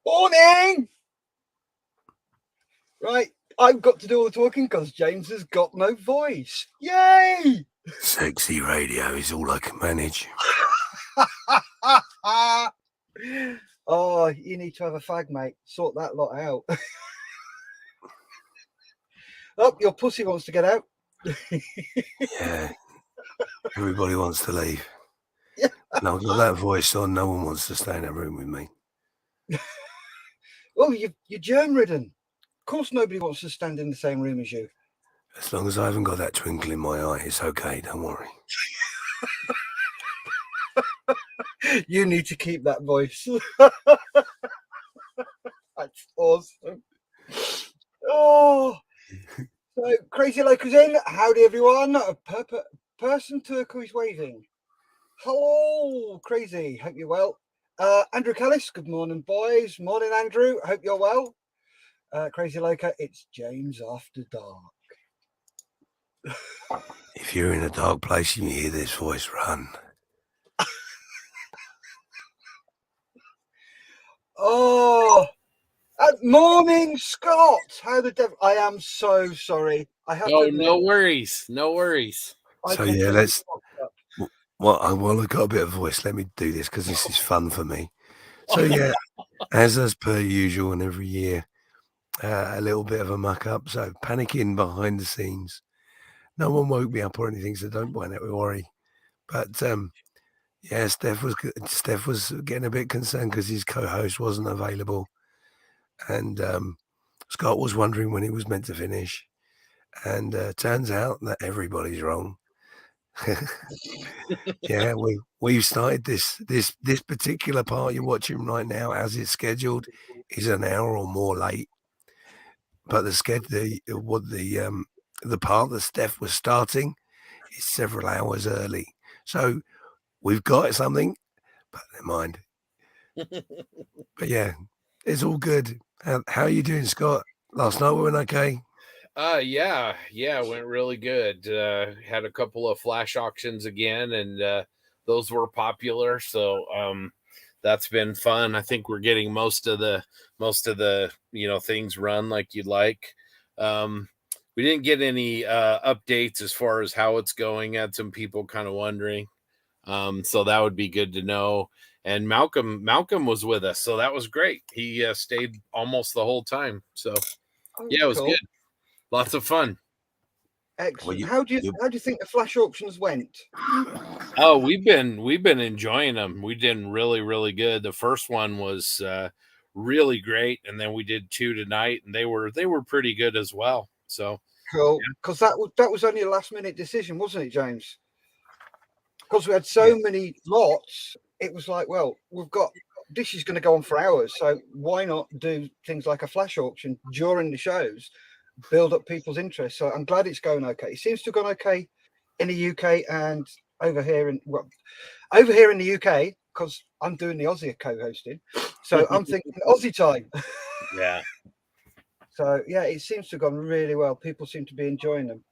Morning! Right, I've got to do all the talking because James has got no voice. Yay! Sexy radio is all I can manage. Oh, you need to have a fag, mate. Sort that lot out. Oh, your pussy wants to get out. Yeah. Everybody wants to leave. Yeah. And I've got that voice on. No one wants to stay in a room with me. Oh, you're germ-ridden. Of course nobody wants to stand in the same room as you. As long as I haven't got that twinkle in my eye, it's okay. Don't worry. You need to keep that voice. That's awesome. Oh, so Crazy Locals in. Howdy, everyone. Person turquoise waving. Hello, Crazy. Hope you're well. Andrew Callis. Good morning, boys. Morning, Andrew. Hope you're well. Crazy Loca. It's James After Dark. If you're in a dark place and you hear this voice, run. Oh, morning, Scott. How the devil? I am so sorry. I have to admit, no worries. No worries. So yeah, let's. Well, I've got a bit of voice. Let me do this because this is fun for me. So yeah, as per usual, and every year, a little bit of a muck up. So panicking behind the scenes. No one woke me up or anything, so don't worry. But yeah, Steph was getting a bit concerned because his co-host wasn't available, and Scott was wondering when he was meant to finish, and turns out that everybody's wrong. Yeah, we've started this particular part you're watching right now, as it's scheduled, is an hour or more late. But the part that Steph was starting is several hours early. So we've got something, but never mind. But yeah, it's all good. How are you doing, Scott? Last night we went okay. Yeah, it went really good. Had a couple of flash auctions again, and those were popular. So that's been fun. I think we're getting most of the things run like you'd like. We didn't get any updates as far as how it's going. Had some people kind of wondering. So that would be good to know. And Malcolm was with us, so that was great. He stayed almost the whole time. So yeah, it was good. Lots of fun. Excellent. Well, how do you think the flash auctions went? Oh, we've been enjoying them. We did really, really good. The first one was really great, and then we did 2 tonight, and they were pretty good as well. So cool, because that was only a last minute decision, wasn't it, James? Because we had so many lots, it was like, well, this is going to go on for hours, so why not do things like a flash auction during the shows, build up people's interest. So I'm glad it's going okay. It seems to have gone okay in the UK and over here in the UK, because I'm doing the Aussie co-hosting, so I'm thinking Aussie time. Yeah. So yeah, it seems to have gone really well. People seem to be enjoying them.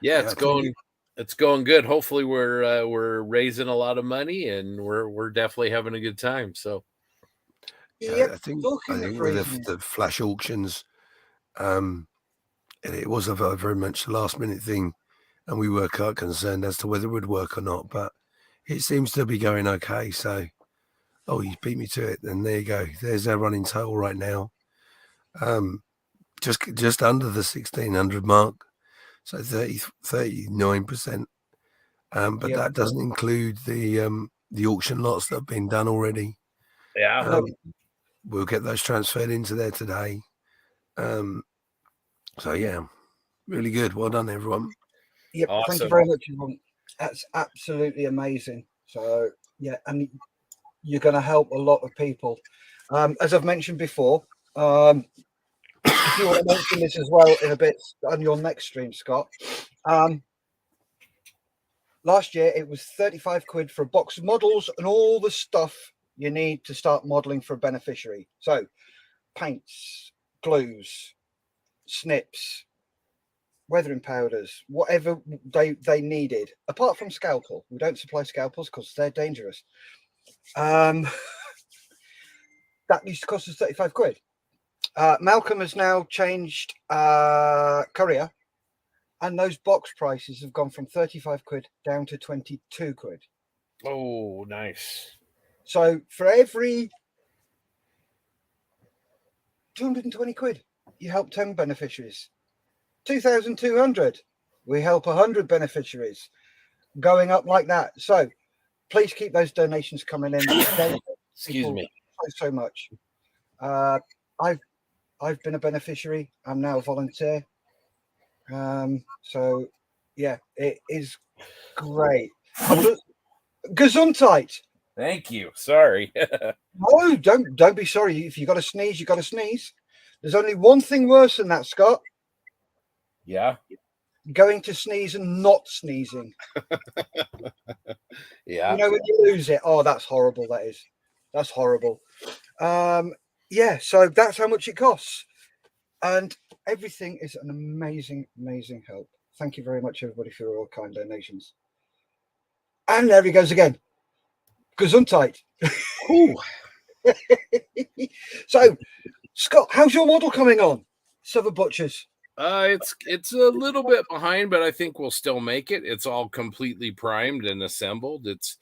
Yeah, it's going good. Hopefully we're raising a lot of money, and we're definitely having a good time. So yeah, I think with the flash auctions, it was a very much the last minute thing, and we were quite concerned as to whether it would work or not. But it seems to be going okay. So, you beat me to it, and there you go. There's our running total right now. Just under the 1,600 mark, so 39%. But that doesn't include the auction lots that have been done already. Yeah, we'll get those transferred into there today. So yeah, really good. Well done, everyone. Yep, awesome. Thank you very much, everyone. That's absolutely amazing. So yeah, and you're going to help a lot of people. As I've mentioned before, if you want to mention this as well in a bit on your next stream, Scott. Last year it was 35 quid for a box of models and all the stuff you need to start modeling for a beneficiary. So paints, glues, snips, weathering powders, whatever they needed, apart from scalpel. We don't supply scalpels because they're dangerous. that used to cost us 35 quid. Malcolm has now changed courier, and those box prices have gone from 35 quid down to 22 quid. Oh, nice. So for every 220 quid, you help 10 beneficiaries. 2,200, we help 100 beneficiaries, going up like that. So please keep those donations coming in. Excuse me. So much. I've been a beneficiary. I'm now a volunteer. So yeah, it is great. Gesundheit. Thank you. Sorry. No, don't be sorry. If you got to sneeze, you got to sneeze. There's only one thing worse than that, Scott. Yeah. Going to sneeze and not sneezing. Yeah. You know, when you lose it. Oh, that's horrible. That's horrible. Yeah, so that's how much it costs. And everything is an amazing, amazing help. Thank you very much, everybody, for your kind donations. And there he goes again. Gesundheit. So, Scott, how's your model coming on? Silver Butchers. It's a little bit behind, but I think we'll still make it. It's all completely primed and assembled. It's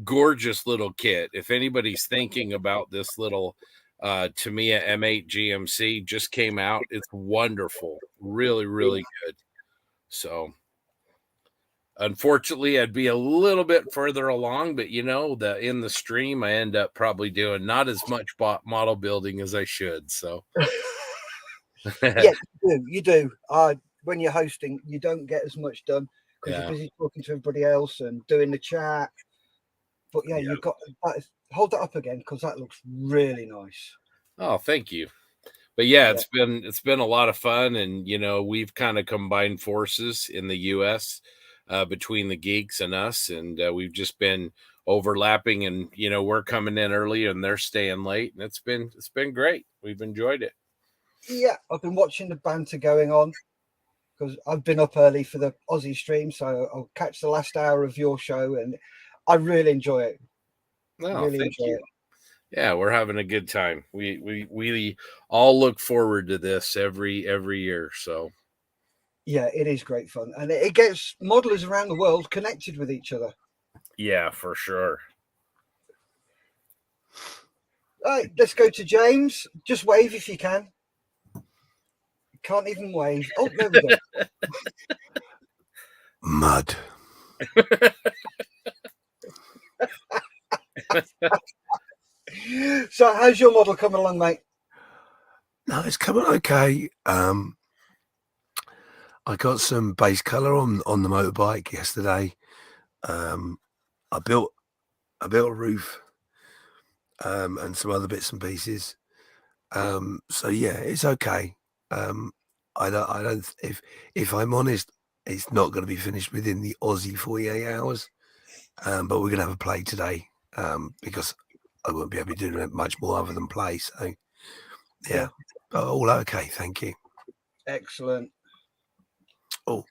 gorgeous little kit. If anybody's thinking about this little Tamiya M8 GMC, just came out. It's wonderful. Really, really good. So unfortunately, I'd be a little bit further along, but in the stream, I end up probably doing not as much model building as I should. So Yeah, you do. When you're hosting, you don't get as much done because you're busy talking to everybody else and doing the chat. But yeah, you've got that. Hold that up again because that looks really nice. Oh, thank you. But yeah, it's been a lot of fun, and we've kind of combined forces in the US between the geeks and us, and we've just been overlapping, and we're coming in early and they're staying late, and it's been great. We've enjoyed it. Yeah, I've been watching the banter going on because I've been up early for the Aussie stream, so I'll catch the last hour of your show, and I really enjoy it. Oh, really thank you. Yeah, we're having a good time. We all look forward to this every year. So yeah, it is great fun, and it gets modelers around the world connected with each other. Yeah, for sure. All right, let's go to James. Just wave if you can. Can't even wave. Oh, there we go. Mud. So how's your model coming along, mate? No, it's coming okay. I got some base color on the motorbike yesterday. I built a roof and some other bits and pieces. So yeah, it's okay. I don't if I'm honest, it's not going to be finished within the Aussie 48 hours. But we're gonna have a play today because I won't be able to do much more other than play. So yeah, all okay. Thank you. Excellent. Oh,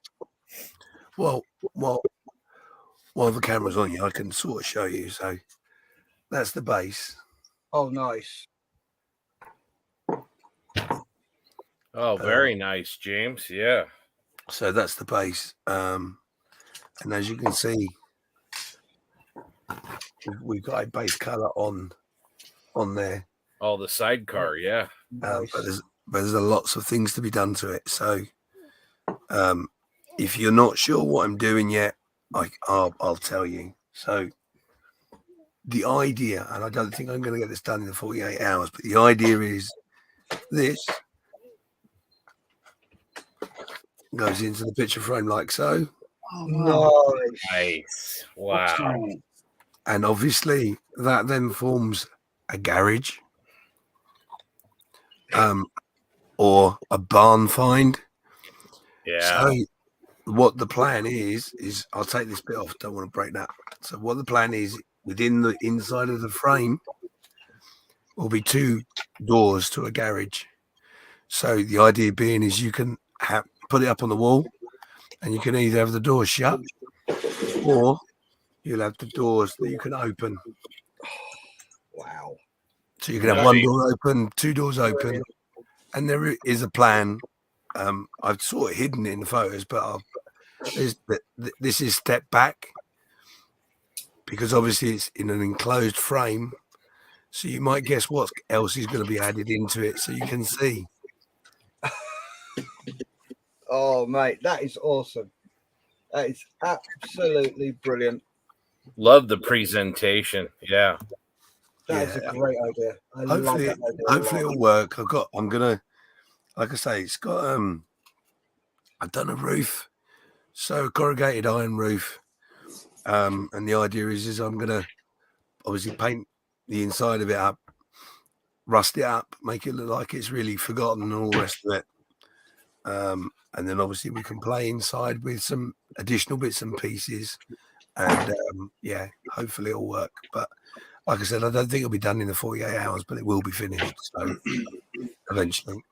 well, while the camera's on you, I can sort of show you. So that's the base. Oh, nice. Oh, very nice, James. Yeah. So that's the base. And as you can see, we've got a base color on there. Oh, the sidecar, yeah. Nice. But there's lots of things to be done to it. So if you're not sure what I'm doing yet, I'll tell you. So the idea, and I don't think I'm going to get this done in the 48 hours, but the idea is this goes into the picture frame like so. Oh, wow. Nice. Wow. And obviously that then forms a garage or a barn find. Yeah. So what the plan is I'll take this bit off, don't want to break that. So what the plan is, within the inside of the frame will be 2 doors to a garage. So the idea being is you can put it up on the wall and you can either have the doors shut or you'll have the doors that you can open. Wow. So you can have one door open, two doors open, and there is a plan. I've sort of hidden it in the photos, but this is step back because obviously it's in an enclosed frame. So you might guess what else is going to be added into it, so you can see. Oh, mate, that is awesome. That is absolutely brilliant. Love the presentation. Yeah. That is a great idea. I love that idea. Hopefully it'll work. I'm gonna, like I say, it's got I've done a roof, so a corrugated iron roof. And the idea is I'm gonna obviously paint the inside of it up, rust it up, make it look like it's really forgotten and all the rest of it. And then obviously we can play inside with some additional bits and pieces. And hopefully it'll work. But like I said, I don't think it'll be done in the 48 hours, but it will be finished. So eventually.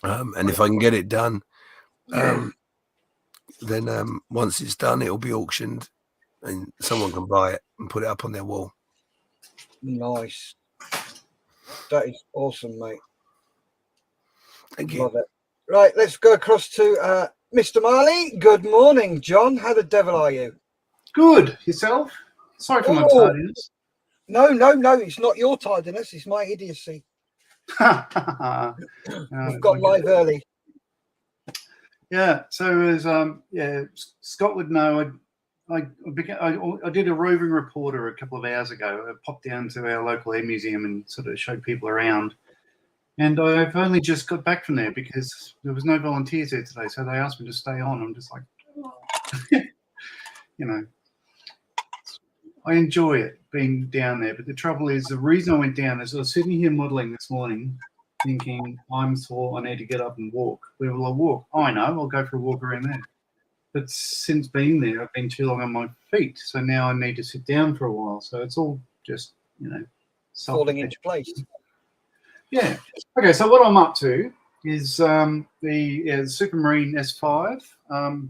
And if I can get it done, then once it's done, it'll be auctioned and someone can buy it and put it up on their wall. Nice. That is awesome, mate. Thank you. Love it. Right, let's go across to Mr. Marley. Good morning, John. How the devil are you? Good. Yourself? Sorry for my tardiness. No. It's not your tardiness. It's my idiocy. We've got live early. Yeah. So as Scott would know, I did a roving reporter a couple of hours ago. I popped down to our local air museum and sort of showed people around. And I've only just got back from there because there was no volunteers there today. So they asked me to stay on. I'm just like, I enjoy it being down there. But the trouble is, the reason I went down is I was sitting here modelling this morning thinking, I'm sore, I need to get up and walk. Where will I walk? Oh, I know, I'll go for a walk around there. But since being there, I've been too long on my feet. So now I need to sit down for a while. So it's all just, falling into place. Yeah. Okay, so what I'm up to is the Supermarine S5.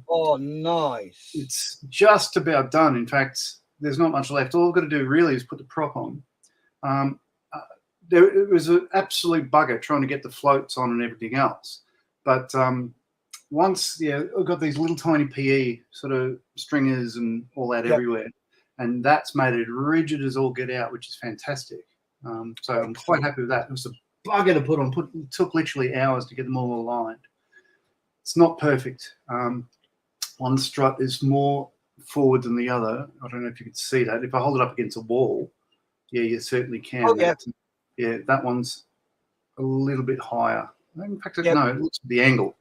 Oh, nice. It's just about done. In fact, there's not much left. All I've got to do really is put the prop on. It was an absolute bugger trying to get the floats on and everything else. But once, I've got these little tiny PE sort of stringers and all that everywhere. And that's made it rigid as all get out, which is fantastic. So I'm quite happy with that. It was a bugger to put on. It took literally hours to get them all aligned. It's not perfect. One strut is more forward than the other. I don't know if you can see that. If I hold it up against a wall, you certainly can. Oh, yeah. That one's a little bit higher. In fact, no, it looks at the angle.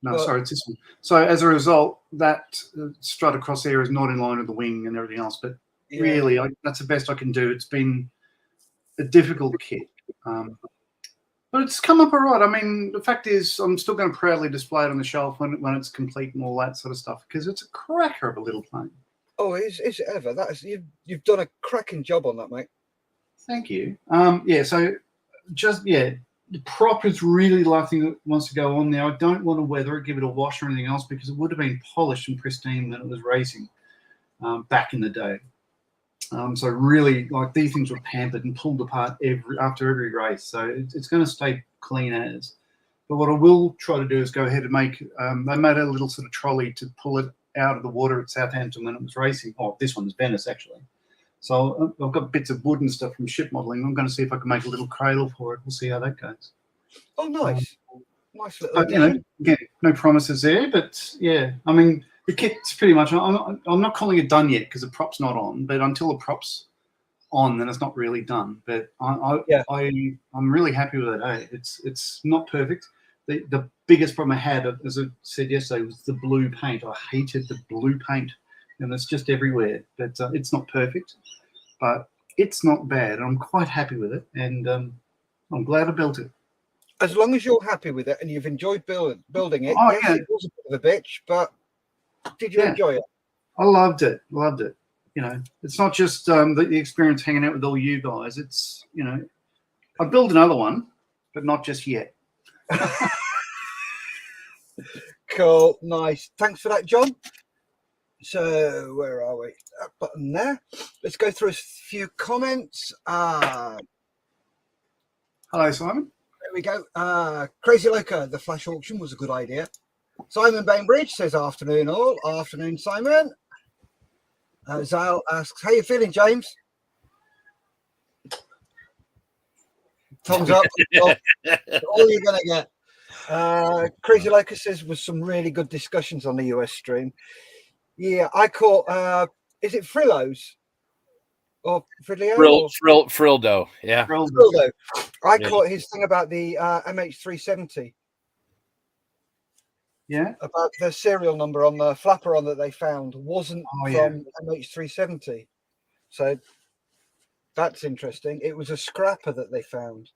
No, sorry, it's this one. So as a result, that strut across there is not in line with the wing and everything else. But really, that's the best I can do. It's been a difficult kit. But it's come up all right. I mean, the fact is, I'm still going to proudly display it on the shelf when it's complete and all that sort of stuff because it's a cracker of a little plane. Oh, is it ever? You've done a cracking job on that, mate. Thank you. So just the prop is really the last thing that wants to go on there. I don't want to weather it, give it a wash or anything else because it would have been polished and pristine when it was racing back in the day. So really, like these things were pampered and pulled apart after every race. So it's going to stay clean as. But what I will try to do is go ahead and make. They made a little sort of trolley to pull it out of the water at Southampton when it was racing. Oh, this one's Venice actually. So I've got bits of wood and stuff from ship modelling. I'm going to see if I can make a little cradle for it. We'll see how that goes. Oh, nice. Nice little. Again, no promises there, but I mean. The kit's pretty much. I'm not calling it done yet because the prop's not on. But until the prop's on, then it's not really done. But I'm really happy with it. It's not perfect. The biggest problem I had, as I said yesterday, was the blue paint. I hated the blue paint, and it's just everywhere. But it's not perfect, but it's not bad. I'm quite happy with it, and I'm glad I built it. As long as you're happy with it and you've enjoyed building it, it was a bit of a bitch, but. Did you enjoy it? I loved it. It's not just the experience hanging out with all you guys. It's, I'd build another one, but not just yet. Cool. Nice. Thanks for that, John. So where are we? That button there. Let's go through a few comments. Hello, Simon. There we go. Crazy Loca, the flash auction was a good idea. Simon Bainbridge says, afternoon all. Afternoon, Simon. Zal asks, how you feeling, James? Thumbs up. All you're going to get. Crazy Loca says, was some really good discussions on the US stream. Yeah, I caught, is it Frillo's? Or Frillo? Frildo, yeah. Frildo. I caught his thing about the MH370. Yeah. About the serial number on the flapper on that they found wasn't from MH370. So that's interesting. It was a scrapper that they found.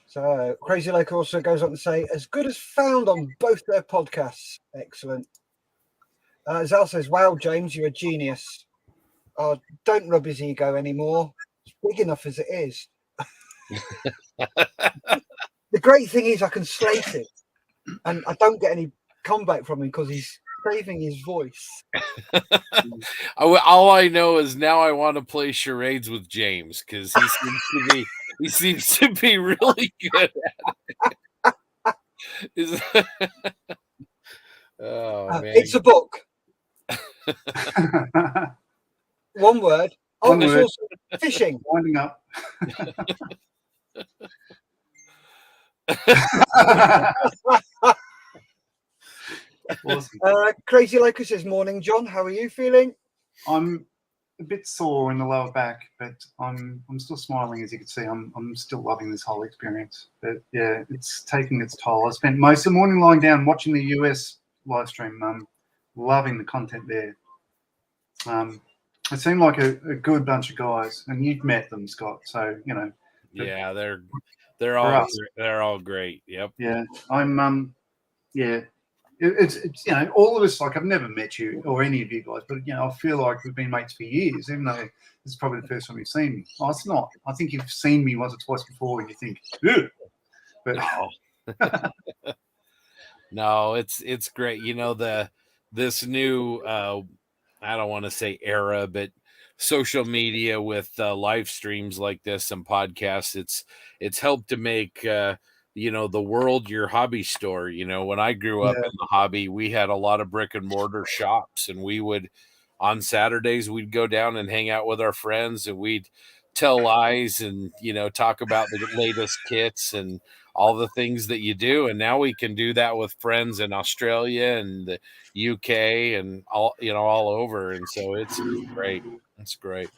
So Crazy Lake also goes on to say, as good as found on both their podcasts. Excellent. Zal says, wow, James, you're a genius. Oh, don't rub his ego anymore. It's big enough as it is. The great thing is I can slate it. And I don't get any comeback from him because he's saving his voice. All I know is now I want to play charades with James because he seems to be really good at it. Oh man, it's a book. One word. Oh, there's also fishing. Winding up. Awesome. Crazy Locust says, morning, John. How are you feeling? I'm a bit sore in the lower back, but I'm still smiling, as you can see. I'm still loving this whole experience. But yeah, it's taking its toll. I spent most of the morning lying down watching the US live stream. Loving the content there. It seemed like a good bunch of guys, and you've met them, Scott. So you know. Yeah, they're all great. Yep. Yeah, I'm. Yeah, it's you know, all of us, like, I've never met you or any of you guys, but you know, I feel like we've been mates for years, even though this is probably the first time you've seen me. Oh, it's not. I think you've seen me once or twice before, and you think, ugh. But no, it's great. You know, this new I don't want to say era, but social media with live streams like this and podcasts, it's helped to make you know, the world your hobby store. You know, when I grew up in the hobby, we had a lot of brick and mortar shops, and we would, on Saturdays, we'd go down and hang out with our friends, and we'd tell lies and, you know, talk about the latest kits and all the things that you do. And now we can do that with friends in Australia and the UK and all, you know, all over. And so it's great. It's great.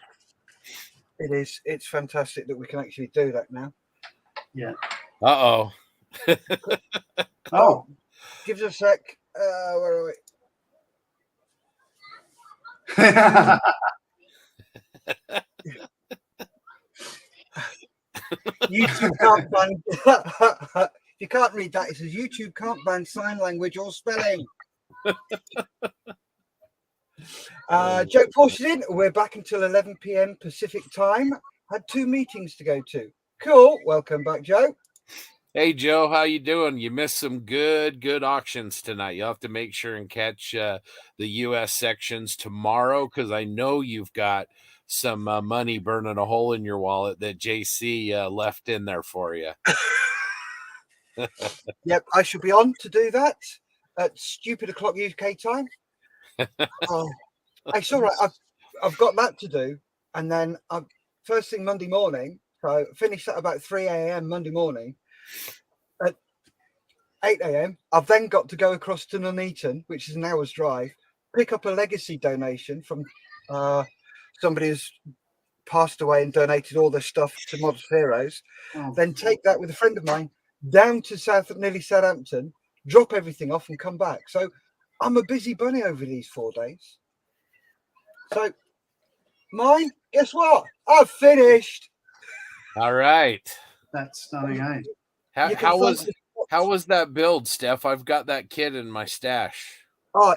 It is. It's fantastic that we can actually do that now. yeah. Uh-oh. Oh, Give us a sec. Where are we? YouTube can't ban. You can't read that. It says YouTube can't ban sign language or spelling. Joe posted in. We're back until 11 p.m. Pacific time. Had 2 meetings to go to. Cool. Welcome back, Joe. Hey, Joe, how you doing? You missed some good auctions tonight. You'll have to make sure and catch the U.S. sections tomorrow, because I know you've got some money burning a hole in your wallet that JC left in there for you. Yep, I shall be on to do that at stupid o'clock UK time. It's all right. I've got that to do, and then first thing Monday morning. So finish at about 3 a.m. Monday morning. At 8 a.m. I've then got to go across to Nuneaton, which is an hour's drive, pick up a legacy donation from somebody who's passed away and donated all their stuff to Model Heroes. Then take that with a friend of mine down to nearly Southampton, drop everything off and come back. So I'm a busy bunny over these 4 days. So mine, guess what? I've finished. All right. that's stunning, eh? How was that build, Steph? I've got that kit in my stash. Oh,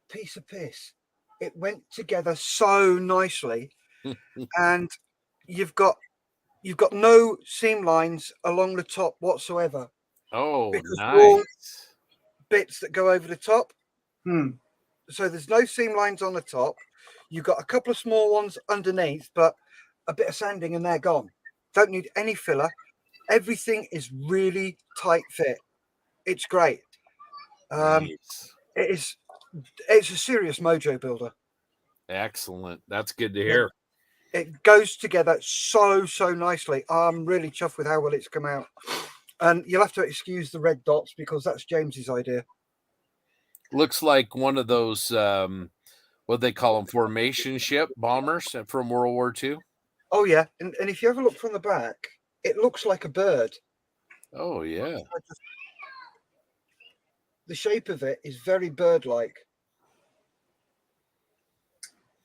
piece of piss. It went together so nicely, and you've got no seam lines along the top whatsoever. Oh, because nice. Bits that go over the top. Hmm. So there's no seam lines on the top. You've got a couple of small ones underneath, but a bit of sanding and they're gone. Don't need any filler. Everything is really tight fit. It's great. Nice. It's a serious mojo builder. Excellent. That's good to hear. It goes together so nicely. I'm really chuffed with how well it's come out. And you'll have to excuse the red dots because that's James's idea. Looks like one of those, what they call them, formation ship bombers from World War II. Oh, yeah. And if you have a look from the back, it looks like a bird. Oh, yeah. The shape of it is very bird-like.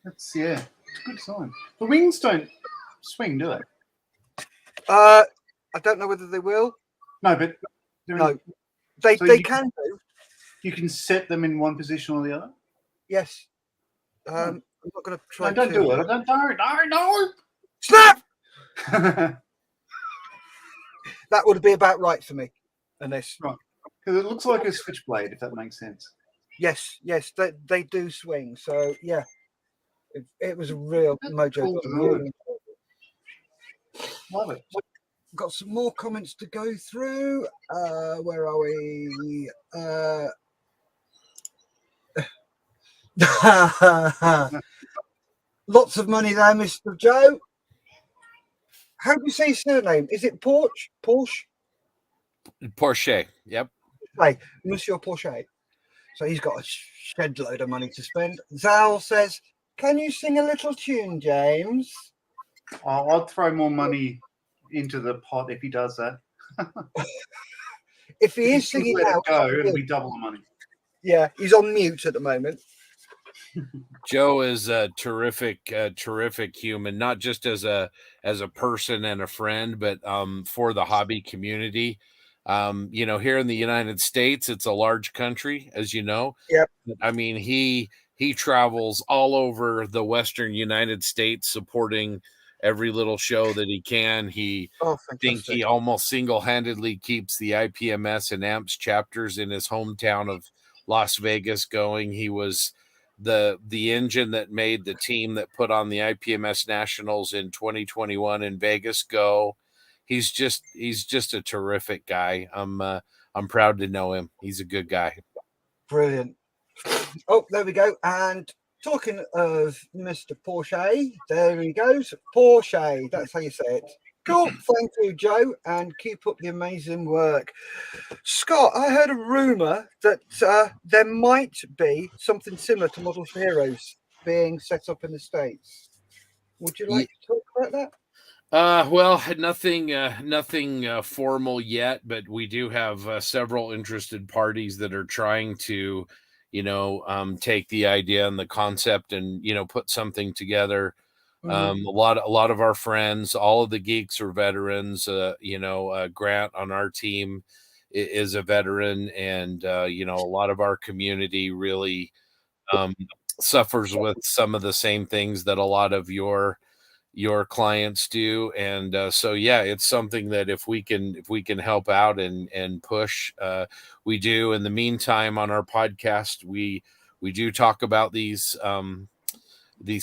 It's a good sign. The wings don't swing, do they? I don't know whether they will. No, but No, they So can do. you can set them in one position or the other. Yes. I'm not going to try. No, don't do it. Don't. Snap! That would be about right for me. And this. Right. Because it looks like a switchblade, if that makes sense. Yes, they do swing. So yeah, it was a real mojo. cool to know. Really. Love it. Got some more comments to go through. Where are we? Lots of money there, Mr. Joe. How do you say his surname? Is it Porsche? Porsche. Yep. Hey, Monsieur Porsche. So he's got a shed load of money to spend. Zal says, "Can you sing a little tune, James?" I'd throw more money into the pot if he does that. If he is singing let out, it go, and we double the money. yeah, he's on mute at the moment. Joe is a terrific human, not just as a person and a friend, but for the hobby community. Here in the United States, it's a large country, as you know. Yep. I mean, he travels all over the Western United States supporting every little show that he can. I think he almost single-handedly keeps the IPMS and AMPS chapters in his hometown of Las Vegas going. He was the engine that made the team that put on the IPMS Nationals in 2021 in Vegas go. He's just a terrific guy. I'm proud to know him. He's a good guy. Brilliant. Oh, there we go. And talking of Mr. Porsche, there he goes. Porsche, that's how you say it. Cool. Thank you, Joe, and keep up the amazing work. Scott, I heard a rumor that there might be something similar to Model for Heroes being set up in the States. Would you like to talk about that? Well, nothing formal yet, but we do have several interested parties that are trying to, take the idea and the concept and, put something together. Mm-hmm. A lot of our friends, all of the geeks are veterans. Grant on our team is a veteran, and a lot of our community really suffers with some of the same things that a lot of your clients do. And it's something that if we can help out and push, we do. In the meantime, on our podcast, we do talk about these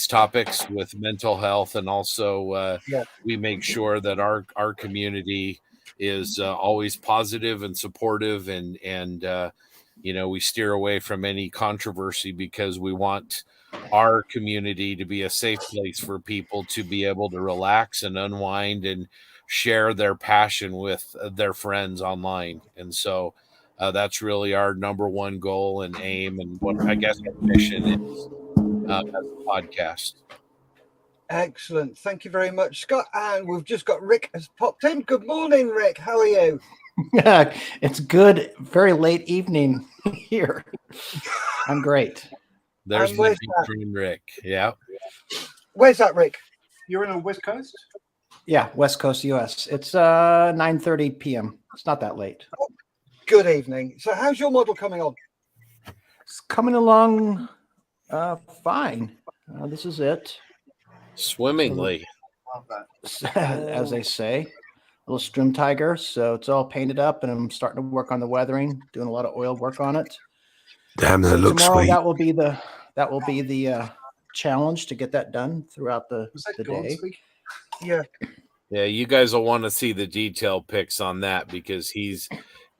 topics with mental health, and also we make sure that our community is always positive and supportive, and we steer away from any controversy, because we want our community to be a safe place for people to be able to relax and unwind and share their passion with their friends online. And so that's really our number one goal and aim, and what I guess our mission is as a podcast. Excellent. Thank you very much, Scott. And we've just got Rick has popped in. Good morning, Rick. How are you? It's good. Very late evening here. I'm great. There's the dream, Rick. Yeah. Where's that, Rick? You're in the West Coast? Yeah, West Coast, US. It's 9:30 p.m. It's not that late. Oh, good evening. So how's your model coming on? It's coming along fine. This is it. Swimmingly. As they say. Little Strum Tiger. So it's all painted up, and I'm starting to work on the weathering, doing a lot of oil work on it. Damn, that looks tomorrow, sweet. That will be the challenge to get that done throughout the day. Yeah. Yeah, you guys will want to see the detail pics on that because he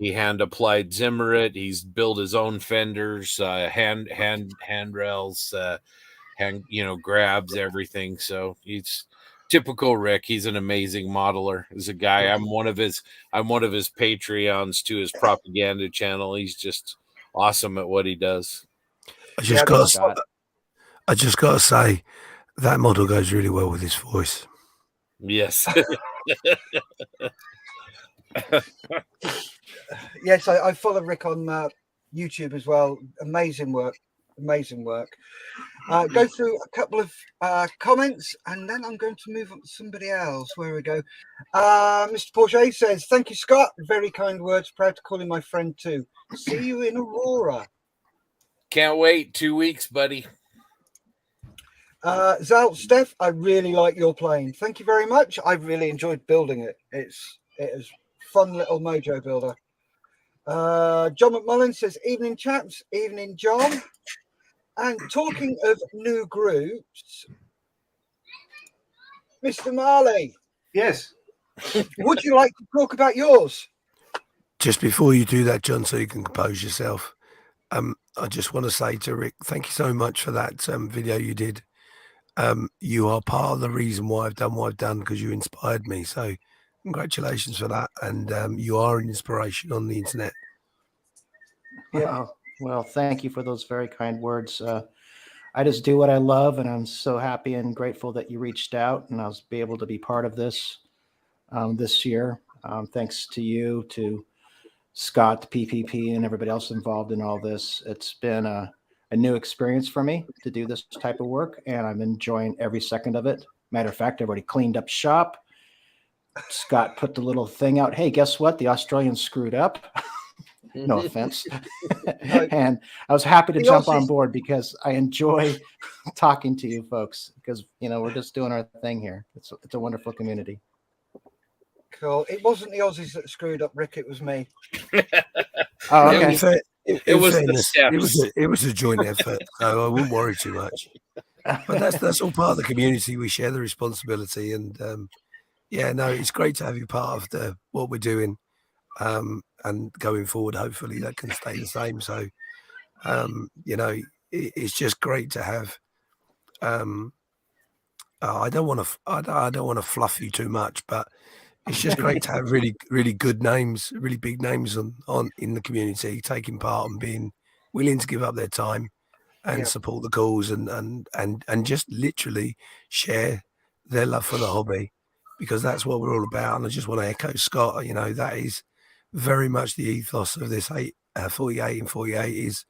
hand applied Zimmerit. He's built his own fenders, handrails, grabs, everything. So he's typical Rick. He's an amazing modeler. He's a guy. I'm one of his Patreons to his propaganda channel. He's just awesome at what he does. I just got to say that model goes really well with his voice. Yes. Yes, I follow Rick on YouTube as well. Amazing work. Go through a couple of comments and then I'm going to move on to somebody else. Where we go. Mr. Porsche says, thank you, Scott. Very kind words. Proud to call him my friend too. See you in Aurora. Can't wait. 2 weeks, buddy. Zal, Steph, I really like your plane. Thank you very much. I really enjoyed building it. It is fun little mojo builder. John McMullen says, evening chaps, evening John. And talking of new groups, Mr. Marley. Yes. Would you like to talk about yours? Just before you do that, John, so you can compose yourself, I just want to say to Rick, thank you so much for that video you did. You are part of the reason why I've done what I've done because you inspired me. So congratulations for that. And you are an inspiration on the internet. Yeah. Well, thank you for those very kind words. I just do what I love, and I'm so happy and grateful that you reached out and I was able to be part of this this year. Thanks to you, to Scott, PPP, and everybody else involved in all this. It's been a new experience for me to do this type of work, and I'm enjoying every second of it. Matter of fact, I've already cleaned up shop. Scott put the little thing out. Hey, guess what? The Australians screwed up. No offense. And I was happy to jump on board because I enjoy talking to you folks because, we're just doing our thing here. It's a wonderful community. Cool. It wasn't the Aussies that screwed up, Rick. It was me. Oh, okay. It was the steps. It was a joint effort, so I wouldn't worry too much. But that's all part of the community. We share the responsibility, and it's great to have you part of what we're doing, and going forward. Hopefully, that can stay the same. So, it's just great to have. I don't want to fluff you too much, but it's just great to have really, really good names, really big names on in the community taking part and being willing to give up their time and support the cause and just literally share their love for the hobby, because that's what we're all about. And I just want to echo Scott. That is very much the ethos of this 48 and 48 is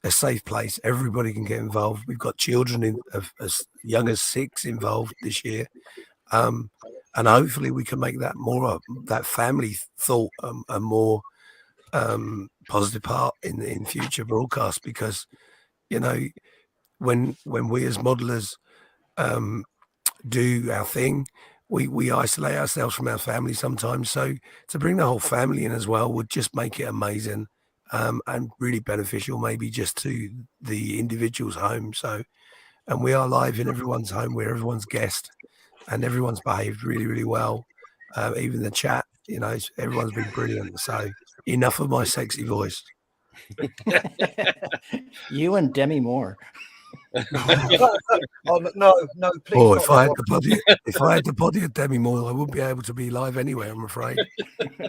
a safe place. Everybody can get involved. We've got children as young as 6 involved this year. And hopefully we can make that more that family thought a more positive part in future broadcasts, because when we as modelers do our thing, we isolate ourselves from our family sometimes. So to bring the whole family in as well would just make it amazing and really beneficial, maybe just to the individual's home. So, and we are live in everyone's home. We're everyone's guest. And everyone's behaved really, really well. Even the chat, everyone's been brilliant. So enough of my sexy voice. You and Demi Moore. Oh, no, please. Oh, if I had the body of Demi Moore, I wouldn't be able to be live anywhere, I'm afraid.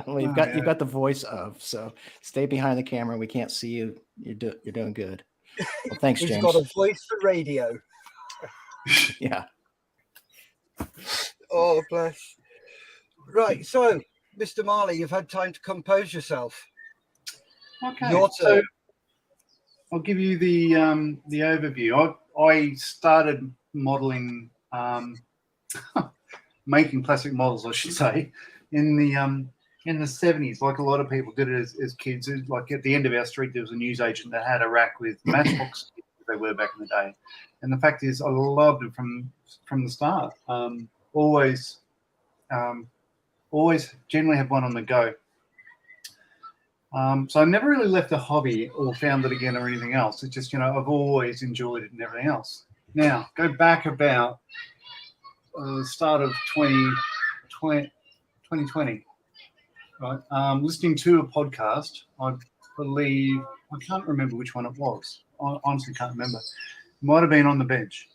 Well, you've got the voice of, so stay behind the camera. We can't see you. You're doing good. Well, thanks, James. He's got a voice for radio. Yeah. Oh, bless. Right, so Mr. Marley, you've had time to compose yourself. Okay, Your so turn. I'll give you the overview. I started modeling, making plastic models, I should say, in the 70s. Like a lot of people did it as kids. Like at the end of our street, there was a newsagent that had a rack with matchbox kits, as they were back in the day. And the fact is, I loved it from the start. Always generally have one on the go. So I never really left the hobby or found it again or anything else. It's just, I've always enjoyed it and everything else. Now, go back about the start of 2012 2020, right? Listening to a podcast, I believe, I can't remember which one it was. I honestly can't remember. It might have been On the Bench.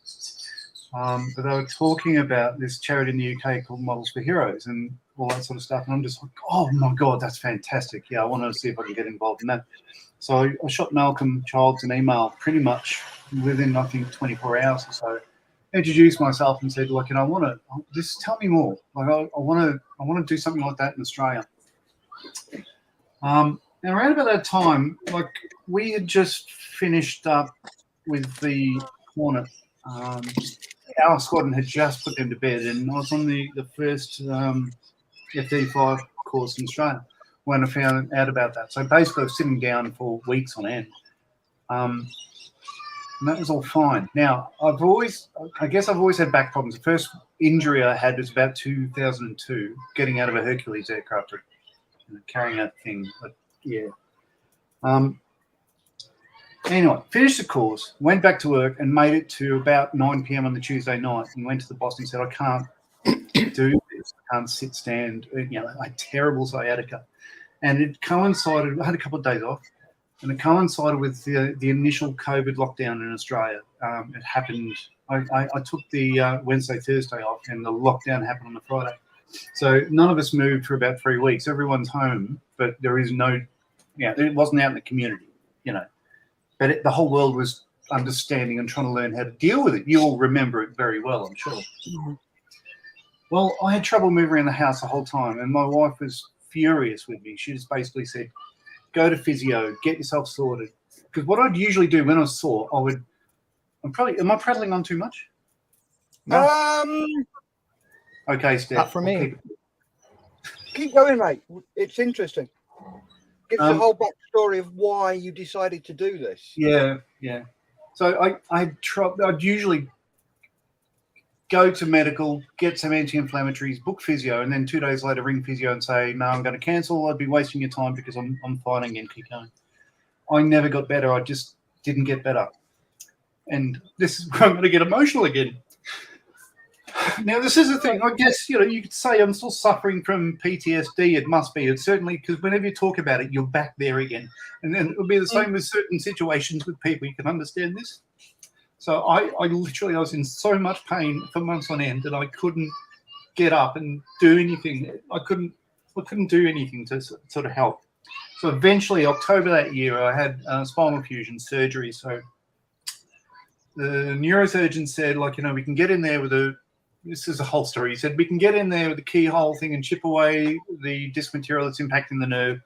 But they were talking about this charity in the UK called Models for Heroes and all that sort of stuff. And I'm just like, oh my God, that's fantastic. Yeah, I want to see if I can get involved in that. So I shot Malcolm Childs an email pretty much within, I think, 24 hours or so. Introduced myself and said, like, I want to just tell me more. Like, I want to do something like that in Australia. And around about that time, like, we had just finished up with the Hornet. Our squadron had just put them to bed, and I was on the first FD5 course in Australia when I found out about that. So basically, I was sitting down for weeks on end. And that was all fine. Now, I guess I've always had back problems. The first injury I had was about 2002, getting out of a Hercules aircraft, carrying that thing. But, yeah. Anyway, finished the course, went back to work and made it to about 9 p.m. on the Tuesday night and went to the boss and said, I can't do this. I can't sit, stand, I had terrible sciatica. And it coincided, I had a couple of days off, and it coincided with the initial COVID lockdown in Australia. It happened, I took the Wednesday, Thursday off, and the lockdown happened on the Friday. So none of us moved for about 3 weeks. Everyone's home, but there is no, it wasn't out in the community, But the whole world was understanding and trying to learn how to deal with it. You all remember it very well, I'm sure. Mm-hmm. Well, I had trouble moving around the house the whole time, and my wife was furious with me. She just basically said, go to physio, get yourself sorted. Because what I'd usually do when I was sore, am I prattling on too much? No. Okay, Steph. Not for me. Keep going, mate. It's interesting. Give us the whole backstory of why you decided to do this. Yeah. So I'd usually go to medical, get some anti-inflammatories, book physio, and then 2 days later ring physio and say, no, I'm going to cancel. I'd be wasting your time because I'm fine again, keep going. I never got better. I just didn't get better. And this is where I'm going to get emotional again. Now, this is the thing. I guess, you could say I'm still suffering from PTSD. It must be. It's certainly because whenever you talk about it, you're back there again. And then it'll be the same with certain situations with people. You can understand this. So I was in so much pain for months on end that I couldn't get up and do anything. I couldn't do anything to sort of help. So eventually, October that year, I had spinal fusion surgery. So the neurosurgeon said, we can get in there with this is a whole story. He said, we can get in there with the keyhole thing and chip away the disc material that's impacting the nerve,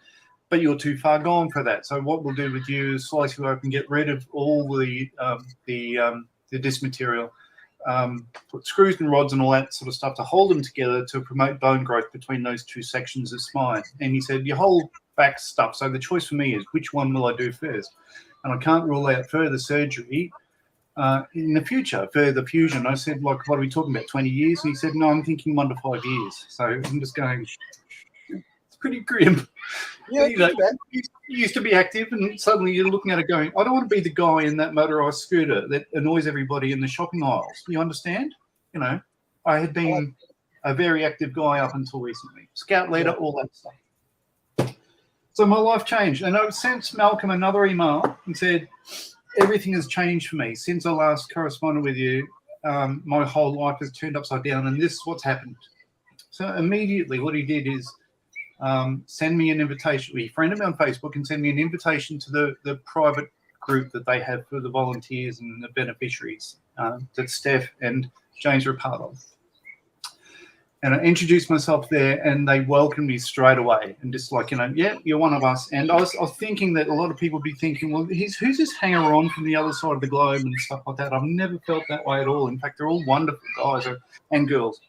but you're too far gone for that. So what we'll do with you is slice you open, get rid of all the disc material, put screws and rods and all that sort of stuff to hold them together to promote bone growth between those two sections of spine. And he said, your whole back stuff. So the choice for me is, which one will I do first? And I can't rule out further surgery in the future, further fusion. I said, what are we talking about, 20 years? And he said, no, I'm thinking 1 to 5 years. So I'm just going, it's pretty grim. Yeah, you used to be active, and suddenly you're looking at it going, I don't want to be the guy in that motorised scooter that annoys everybody in the shopping aisles. You understand? I had been a very active guy up until recently. Scout leader, all that stuff. So my life changed. And I sent Malcolm another email and said, everything has changed for me since I last corresponded with you. My whole life has turned upside down, and this is what's happened. So immediately what he did is send me an invitation. He friended me on Facebook and sent me an invitation to the private group that they have for the volunteers and the beneficiaries that Steph and James were part of. And I introduced myself there, and they welcomed me straight away. And just you're one of us. And I was thinking that a lot of people would be thinking, well, who's this hanger-on from the other side of the globe and stuff like that. I've never felt that way at all. In fact, they're all wonderful guys and girls.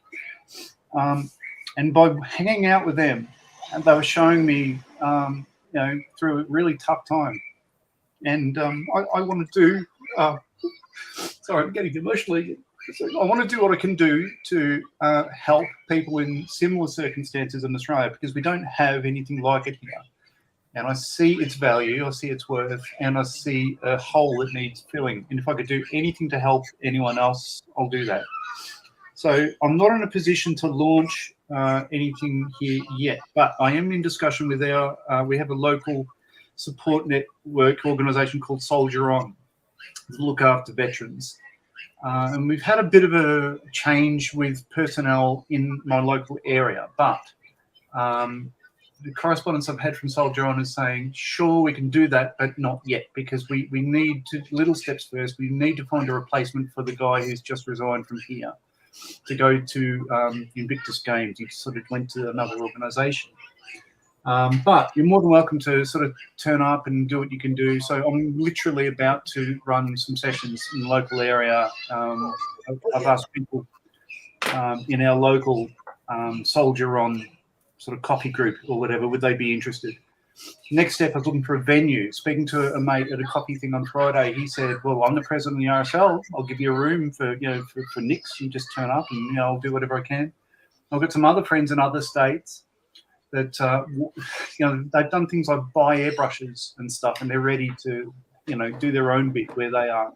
And by hanging out with them, and they were showing me, through a really tough time. And I want to do, sorry, I'm getting emotional again. I want to do what I can do to help people in similar circumstances in Australia, because we don't have anything like it here. And I see its value, I see its worth, and I see a hole that needs filling. And if I could do anything to help anyone else, I'll do that. So I'm not in a position to launch anything here yet, but I am in discussion with we have a local support network organisation called Soldier On to look after veterans. And we've had a bit of a change with personnel in my local area, but the correspondence I've had from Soldier On is saying, sure, we can do that, but not yet, because we need to little steps first. We need to find a replacement for the guy who's just resigned from here to go to Invictus Games. He sort of went to another organisation. But you're more than welcome to sort of turn up and do what you can do. So I'm literally about to run some sessions in the local area. I've asked people in our local Soldier On sort of coffee group or whatever, would they be interested? Next step, I was looking for a venue. Speaking to a mate at a coffee thing on Friday, he said, well, I'm the president of the RSL. I'll give you a room for Nick's. You just turn up and, I'll do whatever I can. I've got some other friends in other states that, they've done things like buy airbrushes and stuff, and they're ready to, do their own bit where they are.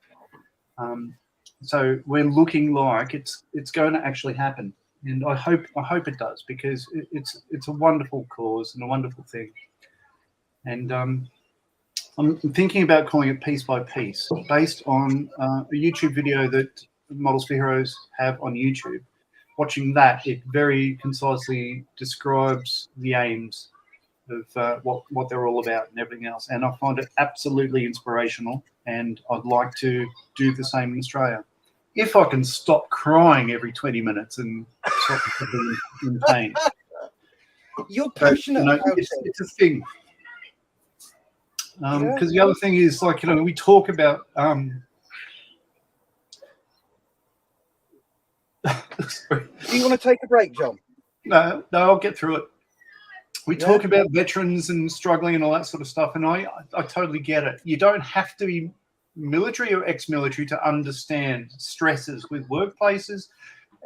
So we're looking like it's going to actually happen. And I hope it does, because it's a wonderful cause and a wonderful thing. And I'm thinking about calling it Piece by Piece, based on a YouTube video that Models for Heroes have on YouTube. Watching that, it very concisely describes the aims of what they're all about and everything else. And I find it absolutely inspirational, and I'd like to do the same in Australia. If I can stop crying every 20 minutes and stop being in pain. You're passionate about it. It's a thing. Because the other thing is, we talk about... Do you want to take a break, John? No, I'll get through it. We talk about veterans and struggling and all that sort of stuff, and I totally get it. You don't have to be military or ex-military to understand stresses with workplaces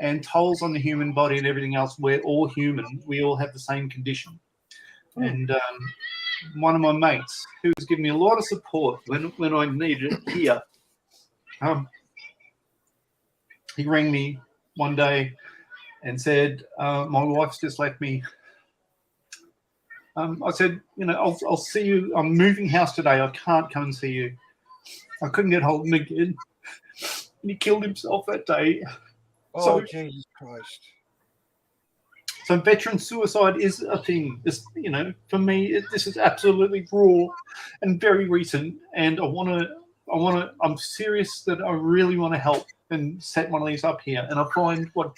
and tolls on the human body and everything else. We're all human. We all have the same condition. And one of my mates, who was giving me a lot of support when I needed it here, he rang me one day and said, my wife's just left me. I said, I'll see you. I'm moving house today. I can't come and see you. I couldn't get hold of him again. And he killed himself that day. Oh, Jesus Christ. So veteran suicide is a thing. It's, for me, this is absolutely raw and very recent. And I'm serious that I really want to help and set one of these up here. And I find what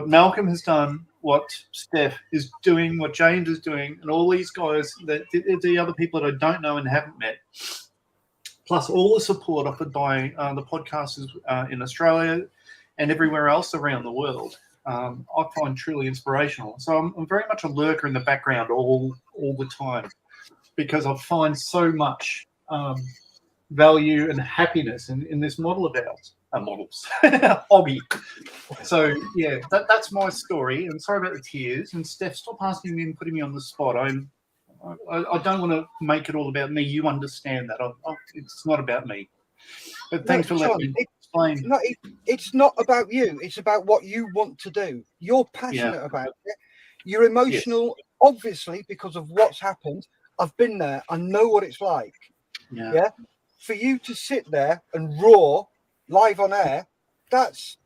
Malcolm has done, what Steph is doing, what James is doing, and all these guys, the other people that I don't know and haven't met, plus all the support offered by the podcasters in Australia and everywhere else around the world, I find truly inspirational. So I'm very much a lurker in the background all the time, because I find so much value and happiness in this model of ours. Models hobby. So that's my story. And sorry about the tears. And Steph, stop asking me and putting me on the spot. I don't want to make it all about me. You understand that. It's not about me. But thanks for letting me explain. No, it's not about you. It's about what you want to do. You're passionate about it. You're emotional, obviously, because of what's happened. I've been there. I know what it's like. Yeah. For you to sit there and roar live on air, that's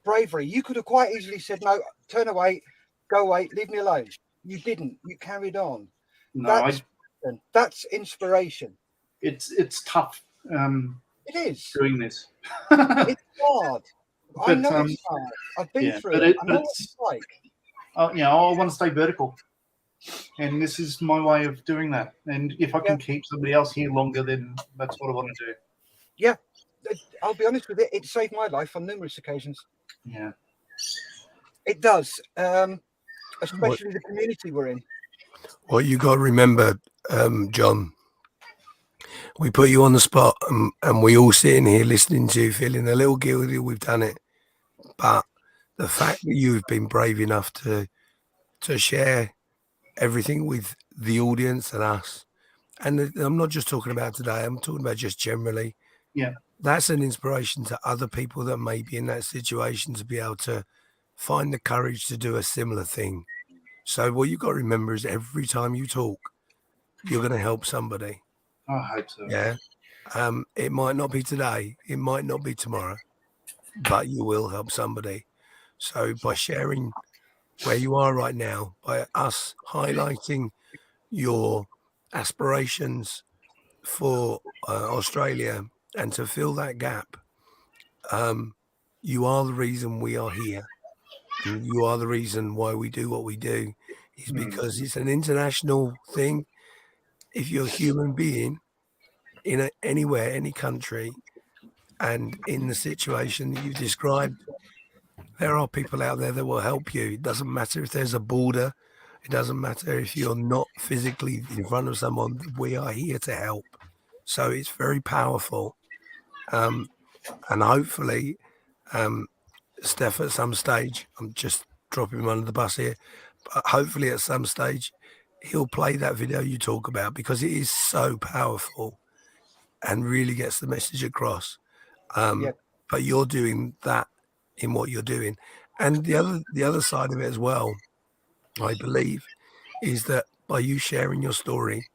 bravery. You could have quite easily said, no, turn away, go away, leave me alone. You didn't. You carried on. No, that's inspiration. It's tough. It is. Doing this. It's hard. But, I know it's hard. I've been through it. I know what it's like. I want to stay vertical. And this is my way of doing that. And if I can keep somebody else here longer, then that's what I want to do. Yeah. I'll be honest with it. It saved my life on numerous occasions. Yeah. It does. Especially the community we're in. Well, you got to remember, John, we put you on the spot and we all sitting here listening to you, feeling a little guilty we've done it. But the fact that you've been brave enough to share everything with the audience and us, and I'm not just talking about today, I'm talking about just generally. Yeah. That's an inspiration to other people that may be in that situation, to be able to find the courage to do a similar thing. So what you've got to remember is every time you talk, you're going to help somebody. I hope so. Yeah. It might not be today, it might not be tomorrow, but you will help somebody. So by sharing where you are right now, by us highlighting your aspirations for Australia and to fill that gap, you are the reason we are here. And you are the reason why we do what we do, is because it's an international thing. If you're a human being in anywhere, any country, and in the situation that you've described, there are people out there that will help you. It doesn't matter if there's a border. It doesn't matter if you're not physically in front of someone. We are here to help. So it's very powerful. And hopefully, Steph, at some stage, I'm just dropping him under the bus here, but hopefully at some stage, he'll play that video you talk about, because it is so powerful and really gets the message across. But you're doing that in what you're doing. And the other side of it as well, I believe, is that by you sharing your story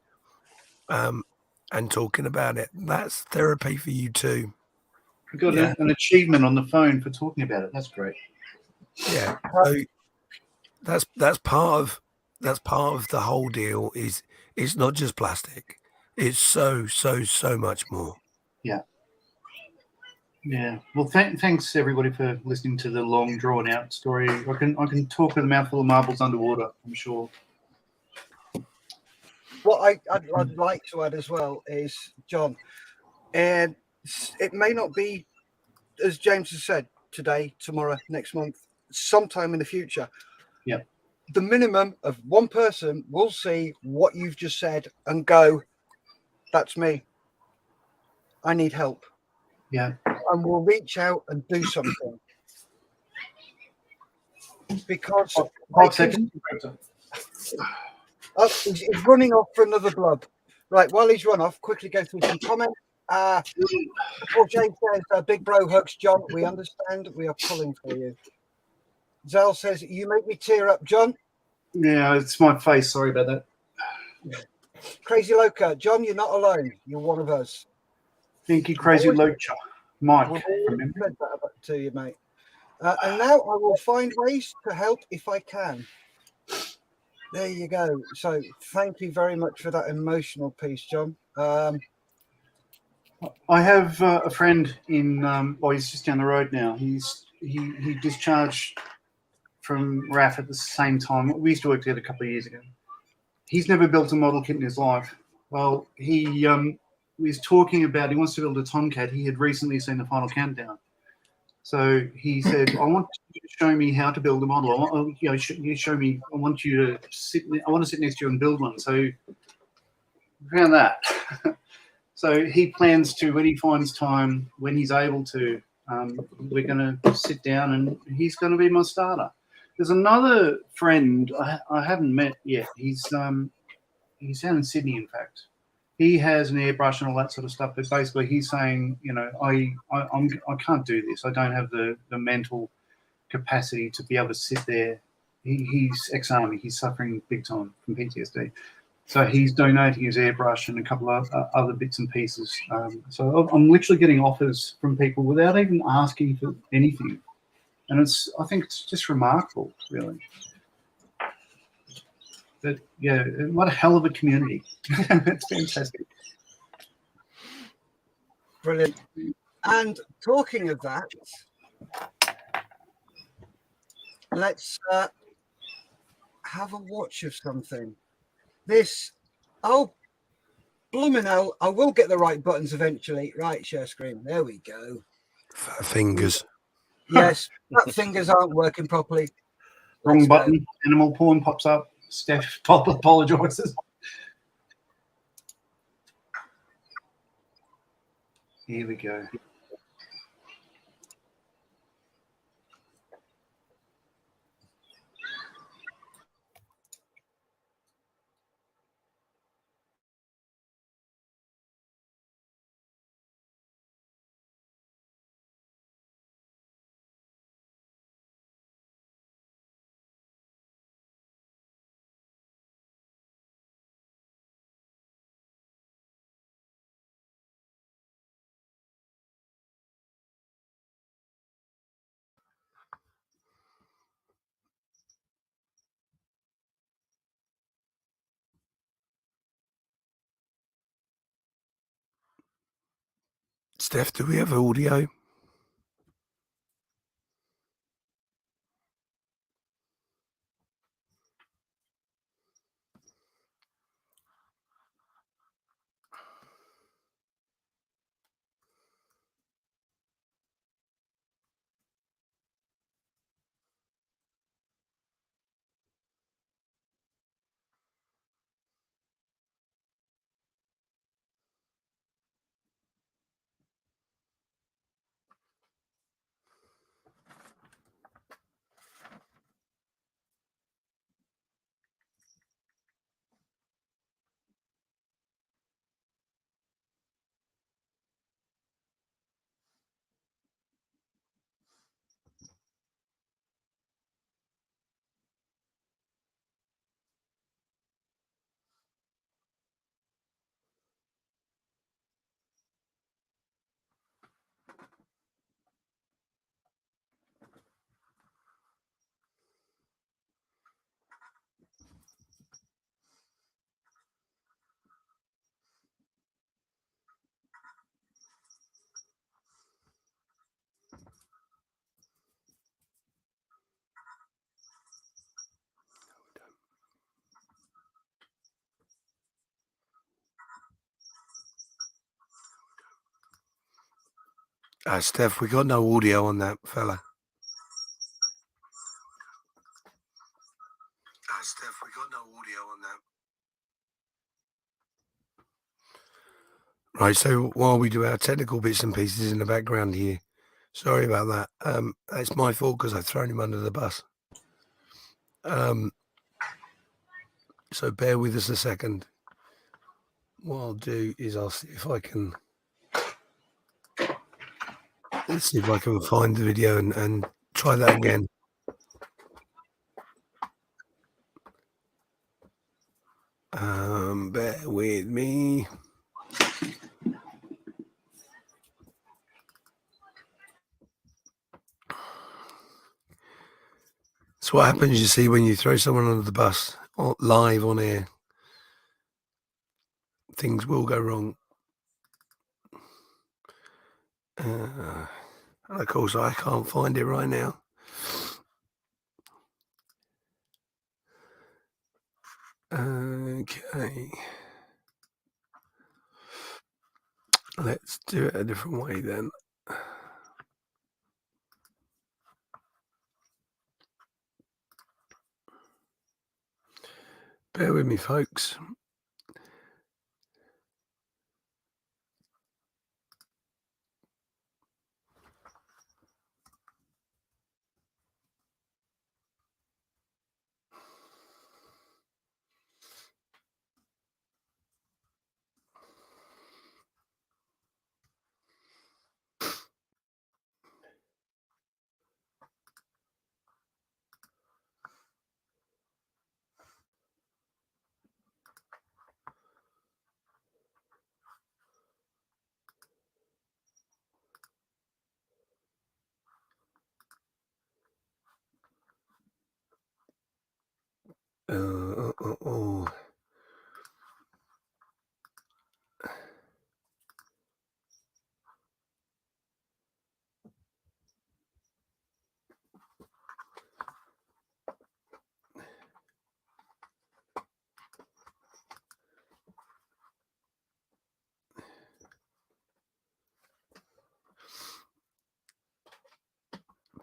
and talking about it, that's therapy for you too. We got an achievement on the phone for talking about it. That's great. Yeah. So that's part of the whole deal. Is it's not just plastic. It's so much more. Yeah. Yeah. Well, thanks everybody for listening to the long, drawn out story. I can talk with a mouthful of marbles underwater, I'm sure. What I'd like to add as well is, John, and it may not be, as James has said, today, tomorrow, next month, sometime in the future. Yeah. The minimum of one person will see what you've just said and go, that's me. I need help. Yeah. And we'll reach out and do something. Because 5 seconds. He's running off for another blub. Right, while he's run off, quickly go through some comments. Before James says, big bro hugs, John, we understand. We are pulling for you. Zell says, you make me tear up, John. Yeah, it's my face. Sorry about that. Crazy Loca, John, you're not alone. You're one of us. Thank you, Crazy Locha. Mike. We'll said that to you, mate. And now I will find ways to help if I can. There you go. So thank you very much for that emotional piece, John. I have a friend in, he's just down the road now. He discharged from RAF at the same time. We used to work together a couple of years ago. He's never built a model kit in his life. Well, he was talking about he wants to build a Tomcat. He had recently seen the Final Countdown. So he said, I want you to show me how to build a model. You show me, I want to sit next to you and build one. So we found that. So he plans to, when he finds time, when he's able to, we're going to sit down and he's going to be my starter. There's another friend I haven't met yet. He's down in Sydney, in fact. He has an airbrush and all that sort of stuff, but basically he's saying, I can't do this. I don't have the mental capacity to be able to sit there. He's ex-army. He's suffering big time from PTSD. So he's donating his airbrush and a couple of other bits and pieces. So I'm literally getting offers from people without even asking for anything. And I think it's just remarkable, really. But yeah, what a hell of a community. It's fantastic. Brilliant. And talking of that, let's have a watch of something. Blooming hell, I will get the right buttons eventually. Right, share screen. There we go. Fingers. Yes, that fingers aren't working properly. Wrong button. Animal porn pops up. Steph apologizes. Here we go. Steph, do we have audio? Steph, we got no audio on that fella. Steph, we got no audio on that. Right, so while we do our technical bits and pieces in the background here, sorry about that. It's my fault because I've thrown him under the bus. So bear with us a second. What I'll do is I'll see if I can. Let's see if I can find the video and try that again. Bear with me. So what happens, you see, when you throw someone under the bus live on air, things will go wrong. And of course, I can't find it right now. Okay. Let's do it a different way then. Bear with me, folks.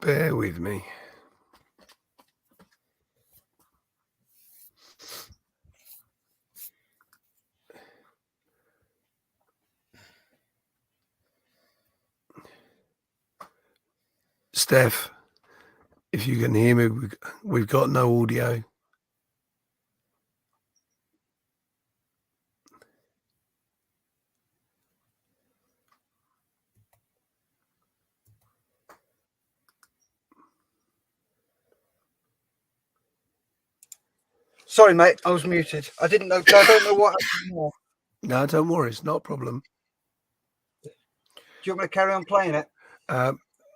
Bear with me. Steph, if you can hear me, we've got no audio. Sorry, mate, I was muted. I didn't know. I don't know what happened more. No, don't worry, it's not a problem. Do you want me to carry on playing it?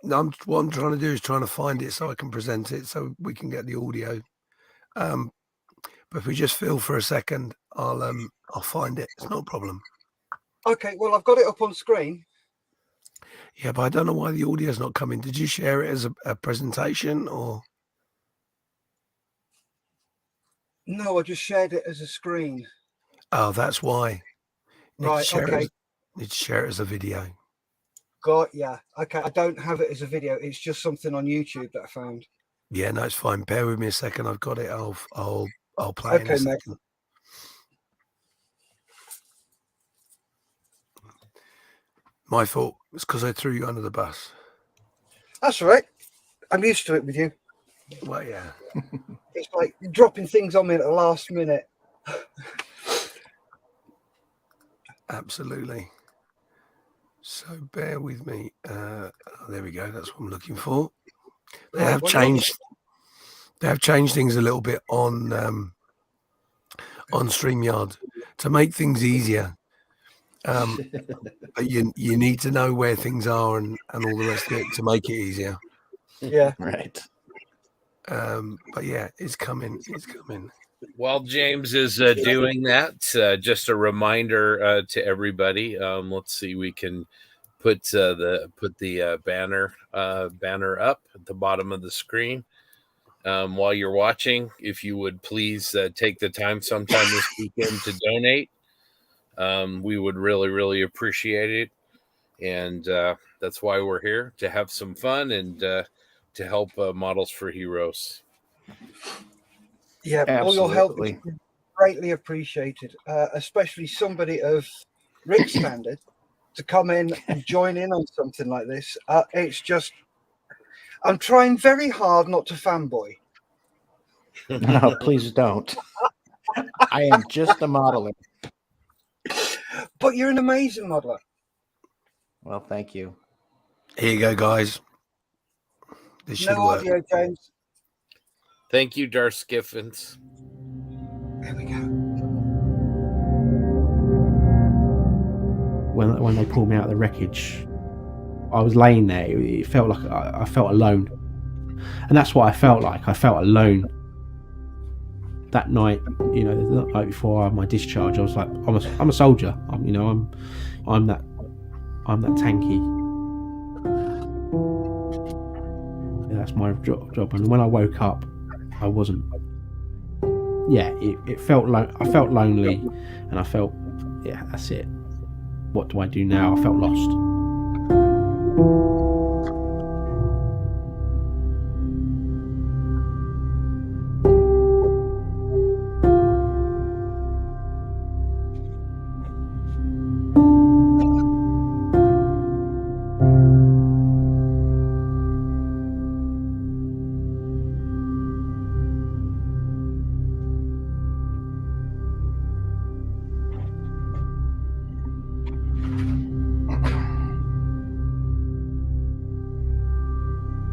No, what I'm trying to do is trying to find it so I can present it so we can get the audio. But if we just feel for a second, I'll find it. It's no problem. Okay, well, I've got it up on screen. Yeah, but I don't know why the audio's not coming. Did you share it as a presentation or? No, I just shared it as a screen. Oh, that's why. Right, okay. Need to share it as a video. Got yeah. Okay, I don't have it as a video. It's just something on YouTube that I found. Yeah, no, it's fine. Bear with me a second. I've got it. I'll play it in a second. My fault. It's because I threw you under the bus. That's all right. I'm used to it with you. Well, yeah. It's like dropping things on me at the last minute. Absolutely. So bear with me. There we go. That's what I'm looking for. They have changed. They have changed things a little bit on StreamYard to make things easier. But you need to know where things are and all the rest of it to make it easier. Yeah. Right. But yeah, it's coming. It's coming. While James is doing that, just a reminder to everybody. Let's see, we can put the banner up at the bottom of the screen. While you're watching, if you would please take the time sometime this weekend to donate. We would really, really appreciate it. And that's why we're here, to have some fun and to help Models for Heroes. Yeah, Absolutely. all your help is greatly appreciated, especially somebody of Rick's standard to come in and join in on something like this. It's just, I'm trying very hard not to fanboy. No, please don't. I am just a modeler. But you're an amazing modeler. Well, thank you. Here you go, guys. This should No work. audio, James. Thank you, Darth Skiffins. There we go. When they pulled me out of the wreckage, I was laying there. It felt like I felt alone, and that's what I felt like. I felt alone that night. You know, the night before I had my discharge, I was like, I'm a soldier. I'm that tanky. Yeah, that's my job. And when I woke up, I wasn't. Yeah, it felt like I felt lonely, and I felt, yeah, that's it. What do I do now? I felt lost.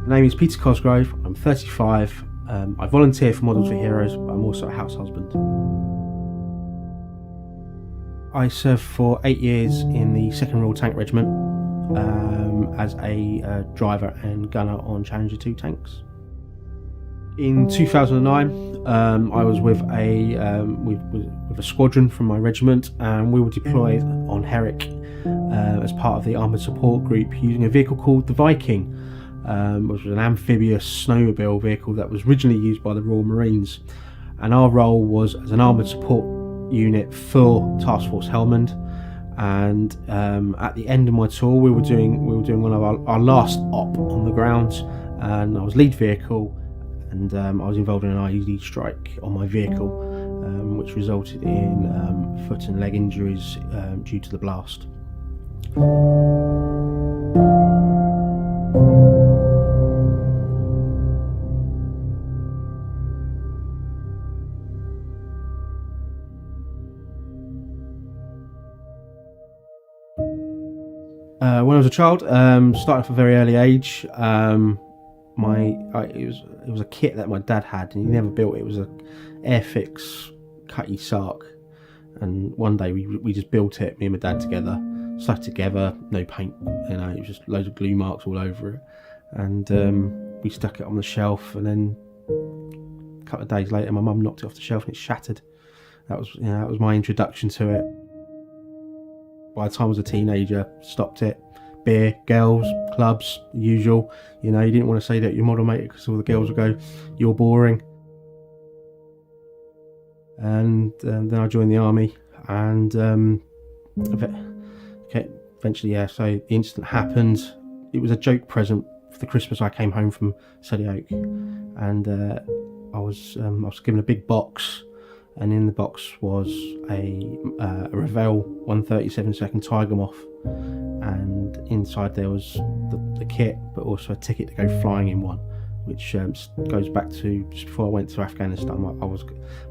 My name is Peter Cosgrove. I'm 35. I volunteer for Models for Heroes, but I'm also a house husband. I served for 8 years in the 2nd Royal Tank Regiment as a driver and gunner on Challenger 2 tanks. In 2009, I was with a squadron from my regiment, and we were deployed on Herrick as part of the Armoured Support Group using a vehicle called the Viking, which was an amphibious snowmobile vehicle that was originally used by the Royal Marines. And our role was as an armoured support unit for Task Force Helmand. And at the end of my tour, we were doing one of our last op on the ground, and I was lead vehicle, and I was involved in an IED strike on my vehicle, which resulted in foot and leg injuries due to the blast. When I was a child, started from a very early age. It was a kit that my dad had, and he never built it. It was a Airfix Cutty Sark, and one day we just built it, me and my dad together, stuck it together, no paint, you know, it was just loads of glue marks all over it, and we stuck it on the shelf, and then a couple of days later, my mum knocked it off the shelf and it shattered. That was my introduction to it. By the time I was a teenager, stopped it, beer, girls, clubs, usual. You know, you didn't want to say that you're model mate because all the girls would go, "You're boring." And then I joined the army, and eventually, yeah. So the incident happened. It was a joke present for the Christmas I came home from Surrey Oak, and I was given a big box, and in the box was a Revell 137 Tiger Moth, and inside there was the kit, but also a ticket to go flying in one, which goes back to just before I went to Afghanistan.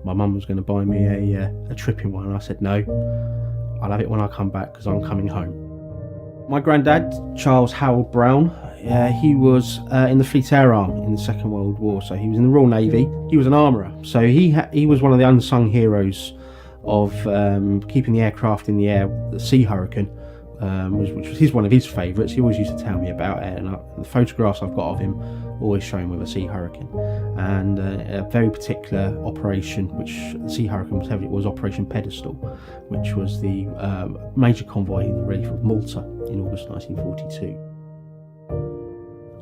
My mum was going to buy me a trip in one, and I said no, I'll have it when I come back because I'm coming home. My granddad, Charles Harold Brown, he was in the Fleet Air Arm in the Second World War, so he was in the Royal Navy. He was an armourer, so he was one of the unsung heroes of keeping the aircraft in the air. The Sea Hurricane, which was one of his favourites. He always used to tell me about it, and the photographs I've got of him always show him with a Sea Hurricane, and a very particular operation, which the Sea Hurricane was heavily, was Operation Pedestal, which was the major convoy in the relief of Malta in August 1942.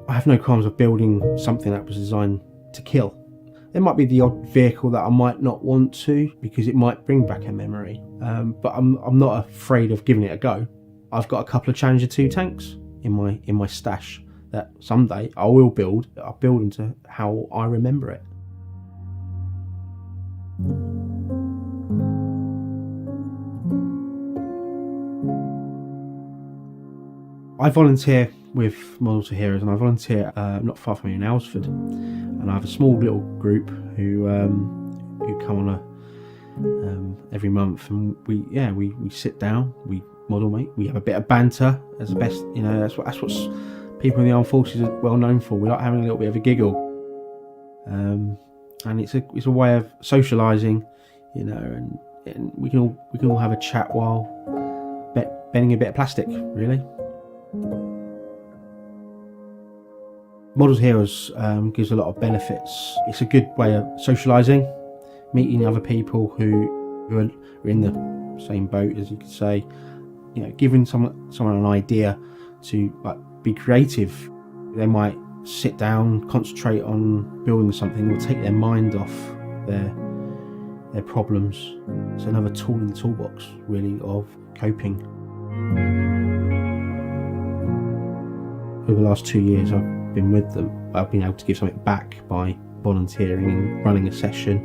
I have no qualms of building something that was designed to kill. There might be the odd vehicle that I might not want to because it might bring back a memory, but I'm not afraid of giving it a go. I've got a couple of Challenger 2 tanks in my stash that someday I will build. I'll build them to how I remember it. I volunteer with Model to Heroes, and I volunteer not far from here in Aylesford, and I have a small little group who come on every month, and we sit down, we model mate, we have a bit of banter as the best, you know. That's what people in the armed forces are well known for. We like having a little bit of a giggle, and it's a way of socialising, you know, and we can all have a chat while bending a bit of plastic, really. Model to Heroes gives a lot of benefits. It's a good way of socialising, meeting other people who are in the same boat, as you could say. You know, giving someone an idea to be creative. They might sit down, concentrate on building something, or take their mind off their problems. It's another tool in the toolbox, really, of coping. Over the last 2 years I've been with them, I've been able to give something back by volunteering and running a session.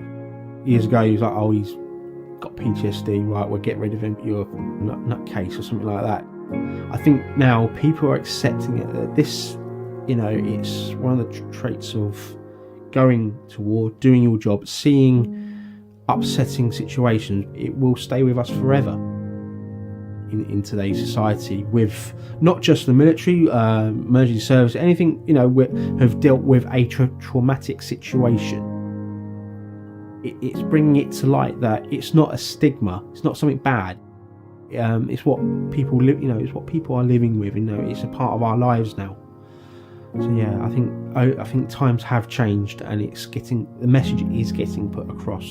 Years ago he was like, "Oh, he's got PTSD, right, we'll get rid of him, you're a nutcase," or something like that. I think now people are accepting it. This, you know, it's one of the traits of going to war, doing your job, seeing upsetting situations. It will stay with us forever in today's society, with not just the military, emergency service, anything, you know, have dealt with a traumatic situation. It's bringing it to light that it's not a stigma, it's not something bad. It's what people live, you know, it's what people are living with, you know, it's a part of our lives now. So yeah, I think times have changed, and the message is getting put across.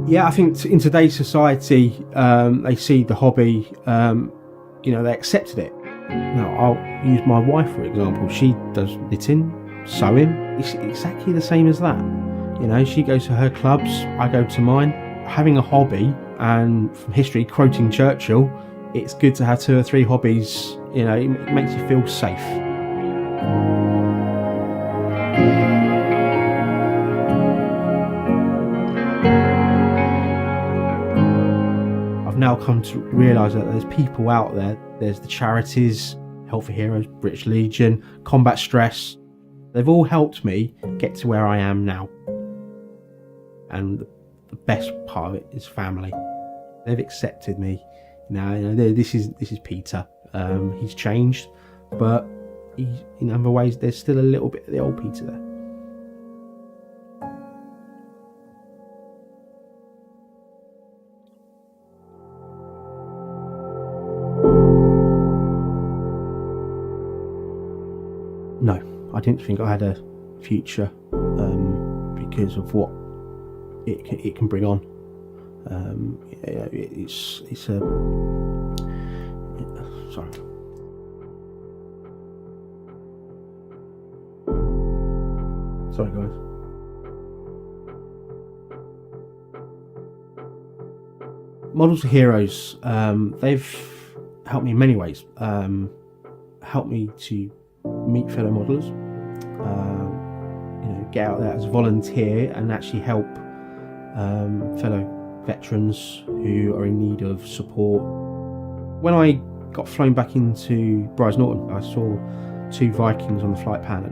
Yeah, I think in today's society, they see the hobby, you know, they accepted it. Now, I'll use my wife for example. She does knitting, sewing. It's exactly the same as that. You know, she goes to her clubs, I go to mine. Having a hobby, and from history, quoting Churchill, it's good to have 2 or 3 hobbies. You know, it makes you feel safe. I've now come to realise that there's people out there. There's the charities, Help for Heroes, British Legion, Combat Stress. They've all helped me get to where I am now. And the best part of it is family. They've accepted me. Now, you know, this is Peter. He's changed, but in other ways, there's still a little bit of the old Peter there. No, I didn't think I had a future because of what it can bring on. It's a sorry. Sorry, guys. Models are heroes. They've helped me in many ways. Helped me to meet fellow modelers. Get out there as a volunteer and actually help fellow veterans who are in need of support. When I got flown back into Brize Norton, I saw 2 Vikings on the flight pan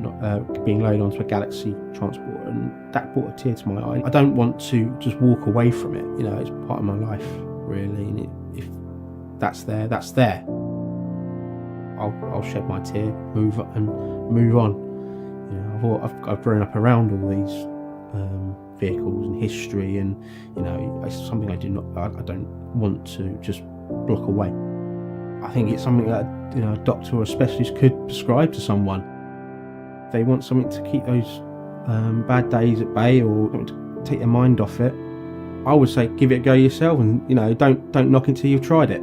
being loaded onto a Galaxy transport, and that brought a tear to my eye. I don't want to just walk away from it. It's part of my life, really, and if that's there, that's there. I'll shed my tear, move on. I've grown up around all these vehicles and history, and it's something I don't want to just block away. I think it's something that a doctor or a specialist could prescribe to someone. If they want something to keep those bad days at bay or to take their mind off it, I would say give it a go yourself, and don't knock it until you've tried it.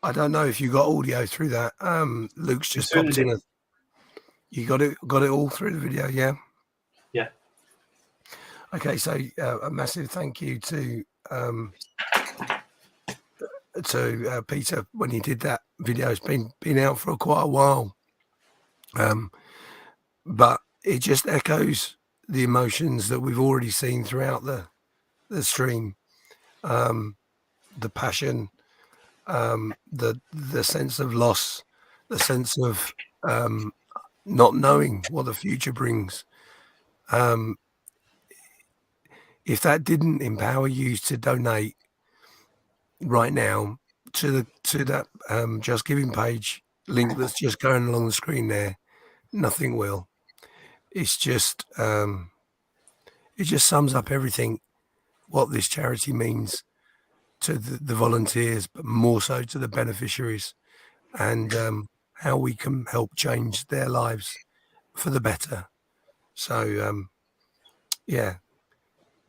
I don't know if you got audio through that. Luke's just popped in. You got it all through the video, yeah? Yeah. Okay, so a massive thank you to Peter when he did that video. It's been out for quite a while, but it just echoes the emotions that we've already seen throughout the stream, the passion, the sense of loss, the sense of not knowing what the future brings. If that didn't empower you to donate right now to that Just Giving page link that's just going along the screen there, nothing will. It's just it just sums up everything what this charity means to the volunteers, but more so to the beneficiaries, and how we can help change their lives for the better. So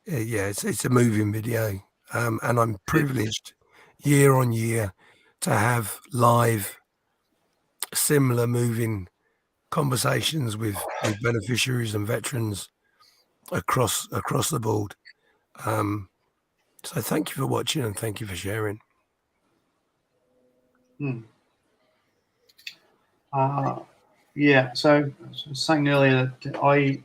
it's a moving video, and I'm privileged year on year to have live similar moving conversations with beneficiaries and veterans across the board. So thank you for watching and thank you for sharing. Yeah, so I was saying earlier that I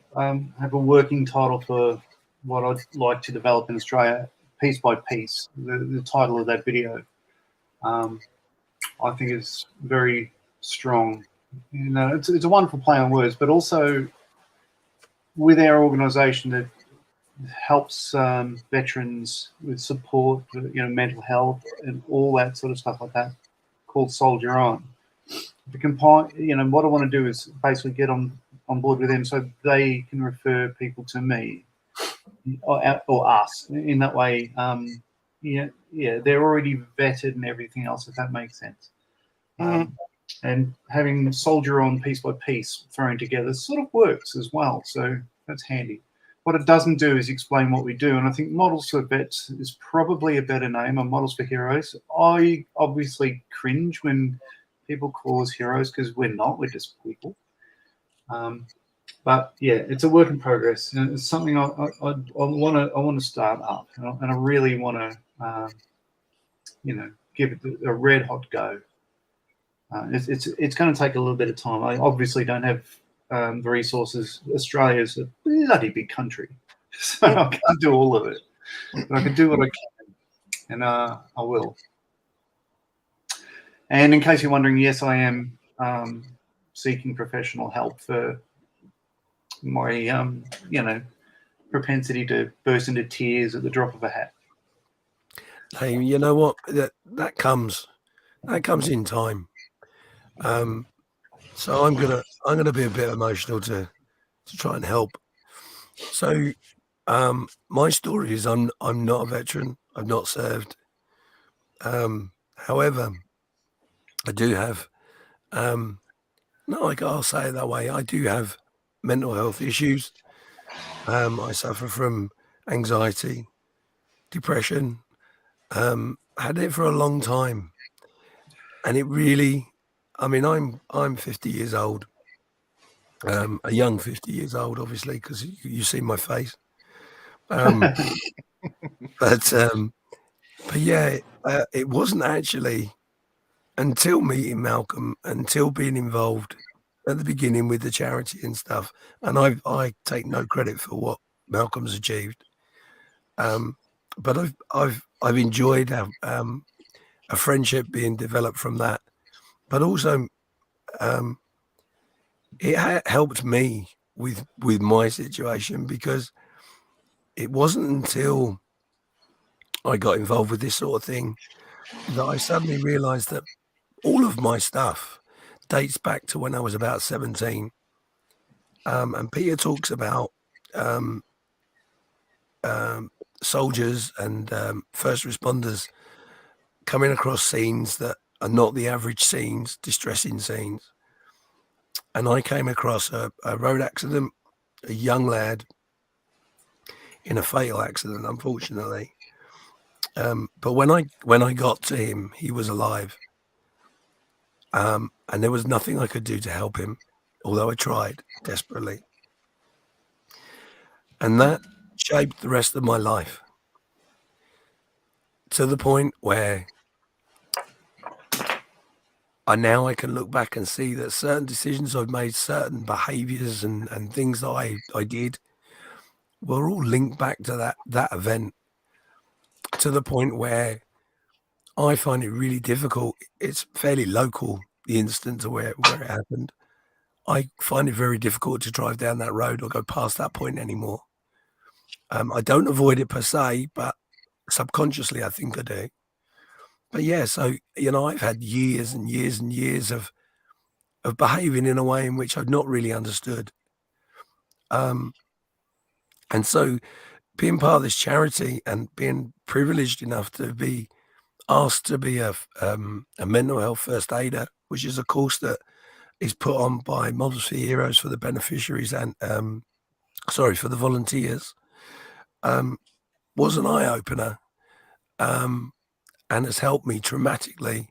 have a working title for what I'd like to develop in Australia, piece by piece. The title of that video, I think, is very strong. You know, it's a wonderful play on words, but also with our organisation that helps veterans with support, you know, mental health and all that sort of stuff like that, called Soldier On. You know, what I want to do is basically get on board with them so they can refer people to me or us in that way. Yeah, they're already vetted and everything else, if that makes sense. And having Soldier On piece by piece thrown together sort of works as well, so that's handy. What it doesn't do is explain what we do, and I think Models for Vets is probably a better name, or Models for Heroes. I obviously cringe when people call us heroes because we're not, we're just people. But yeah, it's a work in progress, and it's something I want to start up, and I really want to, you know, give it a red hot go. It's going to take a little bit of time. I obviously don't have the resources. Australia's a bloody big country, so I can't do all of it, but I can do what I can, and I will. And in case you're wondering, yes, I am seeking professional help for my, you know, propensity to burst into tears at the drop of a hat. Hey, you know what? That comes in time. So I'm gonna be a bit emotional to try and help. So my story is I'm not a veteran. I've not served. However, I do have, I'll say it that way. I do have mental health issues. I suffer from anxiety, depression. Had it for a long time, and it really, I mean, I'm 50 years old, a young 50 years old, obviously, because you see my face. But yeah, it wasn't actually until meeting Malcolm, until being involved at the beginning with the charity and stuff. And I take no credit for what Malcolm's achieved. But I've enjoyed a friendship being developed from that. But also, it helped me with my situation, because it wasn't until I got involved with this sort of thing that I suddenly realized that all of my stuff dates back to when I was about 17. And Peter talks about soldiers and first responders coming across scenes that are not the average scenes, distressing scenes. And I came across a road accident, a young lad in a fatal accident, unfortunately. But when I got to him, he was alive. And there was nothing I could do to help him, although I tried desperately. And that shaped the rest of my life, to the point where I can look back and see that certain decisions I've made, certain behaviors and things that I did were all linked back to that event, to the point where I find it really difficult. It's fairly local, the incident to where it happened. I find it very difficult to drive down that road or go past that point anymore. I don't avoid it per se, but subconsciously I think I do. But yeah, so, you know, I've had years and years and years of behaving in a way in which I've not really understood. And so being part of this charity and being privileged enough to be asked to be a mental health first aider, which is a course that is put on by Models for Heroes for the beneficiaries and, for the volunteers, was an eye-opener, and has helped me dramatically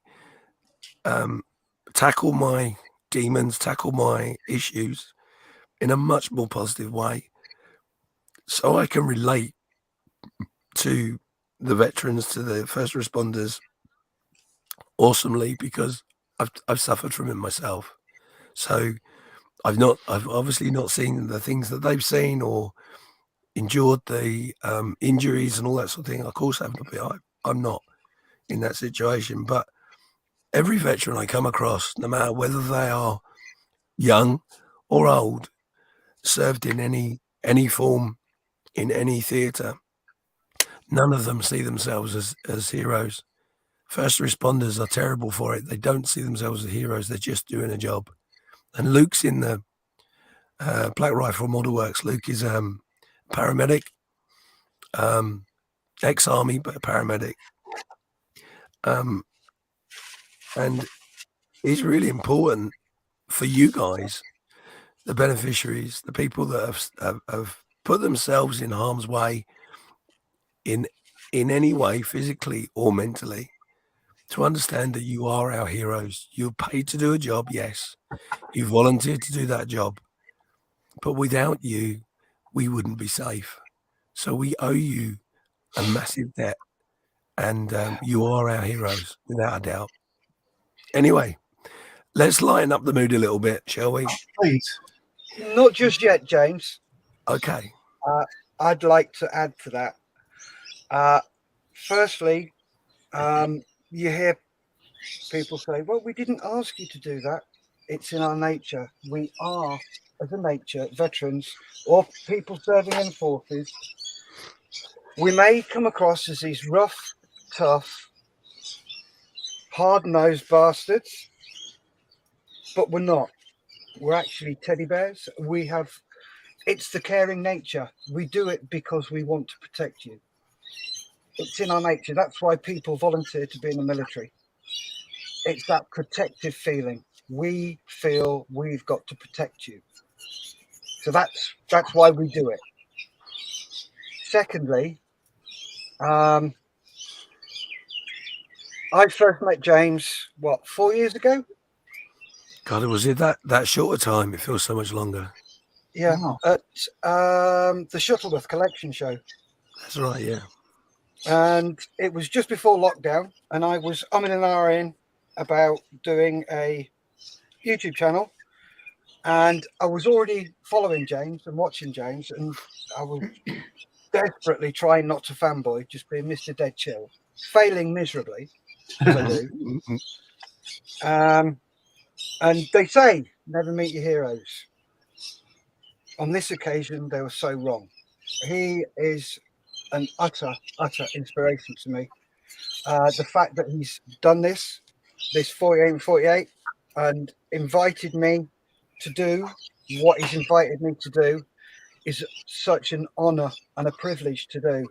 tackle my demons, tackle my issues in a much more positive way, so I can relate to the veterans, to the first responders awesomely, because I've suffered from it myself. So I've obviously not seen the things that they've seen or endured the injuries and all that sort of thing. Of course, I'm not in that situation, but every veteran I come across, no matter whether they are young or old, served in any form, in any theatre, none of them see themselves as heroes. First responders are terrible for it. They don't see themselves as heroes. They're just doing a job. And Luke's in the Black Rifle Model Works. Luke is paramedic, ex-army, but a paramedic. And it's really important for you guys, the beneficiaries, the people that have put themselves in harm's way in any way, physically or mentally, to understand that you are our heroes. You're paid to do a job, yes. You volunteered to do that job. But without you, we wouldn't be safe. So we owe you a massive debt. And you are our heroes, without a doubt. Anyway, let's lighten up the mood a little bit, shall we? Please. Not just yet, James. Okay. I'd like to add to that. Firstly, you hear people say, well, we didn't ask you to do that. It's in our nature. We are, as a nature, veterans or people serving in forces. We may come across as these rough, tough, hard-nosed bastards, but we're not. We're actually teddy bears. It's the caring nature. We do it because we want to protect you. It's in our nature. That's why people volunteer to be in the military. It's that protective feeling. We feel we've got to protect you. So that's why we do it. Secondly, I first met James, 4 years ago? God, was it that short a time? It feels so much longer. Yeah, Wow. at the Shuttleworth collection show. That's right, yeah. And it was just before lockdown, and I was umming and ahhing about doing a YouTube channel, and I was already following James and watching James, and I was desperately trying not to fanboy, just being Mr. Dead Chill, failing miserably, as I do. And they say, never meet your heroes. On this occasion, they were so wrong. He is an utter inspiration to me. The fact that he's done this 48 and 48, and invited me to do what he's invited me to do is such an honor and a privilege to do.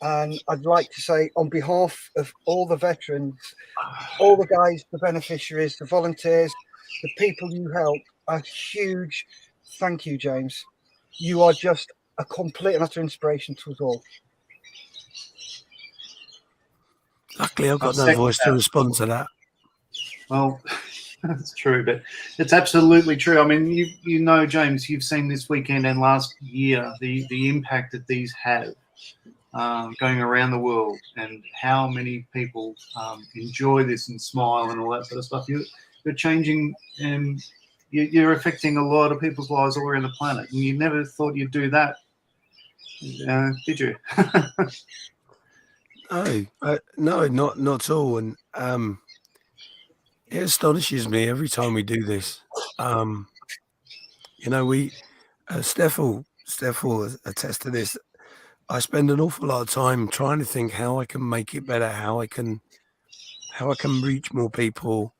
And I'd like to say, on behalf of all the veterans, all the guys, the beneficiaries, the volunteers, the people you help, a huge thank you, James. You are just a complete and utter inspiration to us all. Luckily, I've got I'll no voice to second that. respond to that. Well, that's true, but it's absolutely true. I mean, you know, James, you've seen this weekend and last year the impact that these have going around the world, and how many people enjoy this and smile and all that sort of stuff. You're changing, and you're affecting a lot of people's lives all around the planet, and you never thought you'd do that, did you? No, not at all. And it astonishes me every time we do this. You know, Steph will attest to this. I spend an awful lot of time trying to think how I can make it better, how I can reach more people,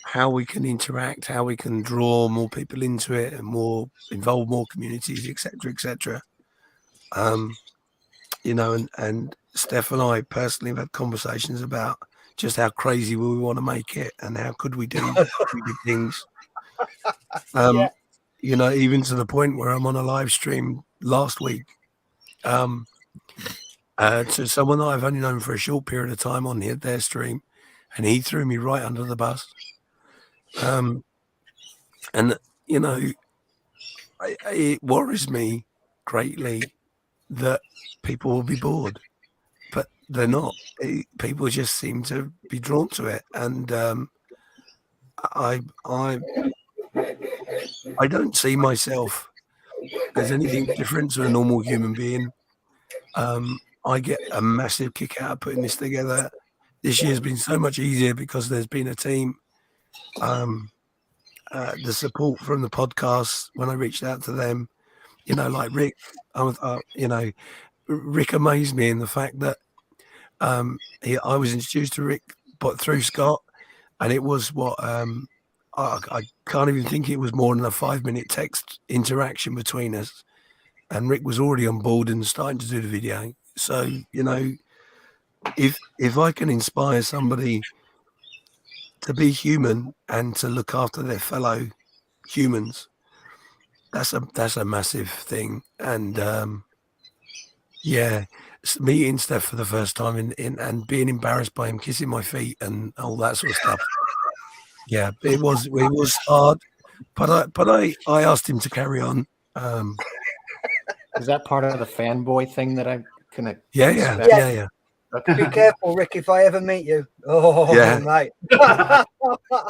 how we can interact, how we can draw more people into it and involve more communities, etc. You know, and Steph and I personally have had conversations about just how crazy we want to make it and how could we do things. You know, even to the point where I'm on a live stream last week to someone that I've only known for a short period of time on their stream, and he threw me right under the bus. And, you know, it worries me greatly that people will be bored, but they're not. People just seem to be drawn to it. And I don't see myself as anything different to a normal human being. I get a massive kick out of putting this together. This year's been so much easier because there's been a team. The support from the podcast when I reached out to them, you know, like Rick, Rick amazed me in the fact that I was introduced to Rick, but through Scott, and it was I can't even think it was more than a 5-minute text interaction between us, and Rick was already on board and starting to do the video. So, you know, if I can inspire somebody to be human and to look after their fellow humans, that's a massive thing. And meeting Steph for the first time and being embarrassed by him kissing my feet and all that sort of stuff. Yeah, it was hard, but I asked him to carry on. Is that part of the fanboy thing that I can? Yeah. Okay. Be careful, Rick, if I ever meet you. Oh, Yeah. mate.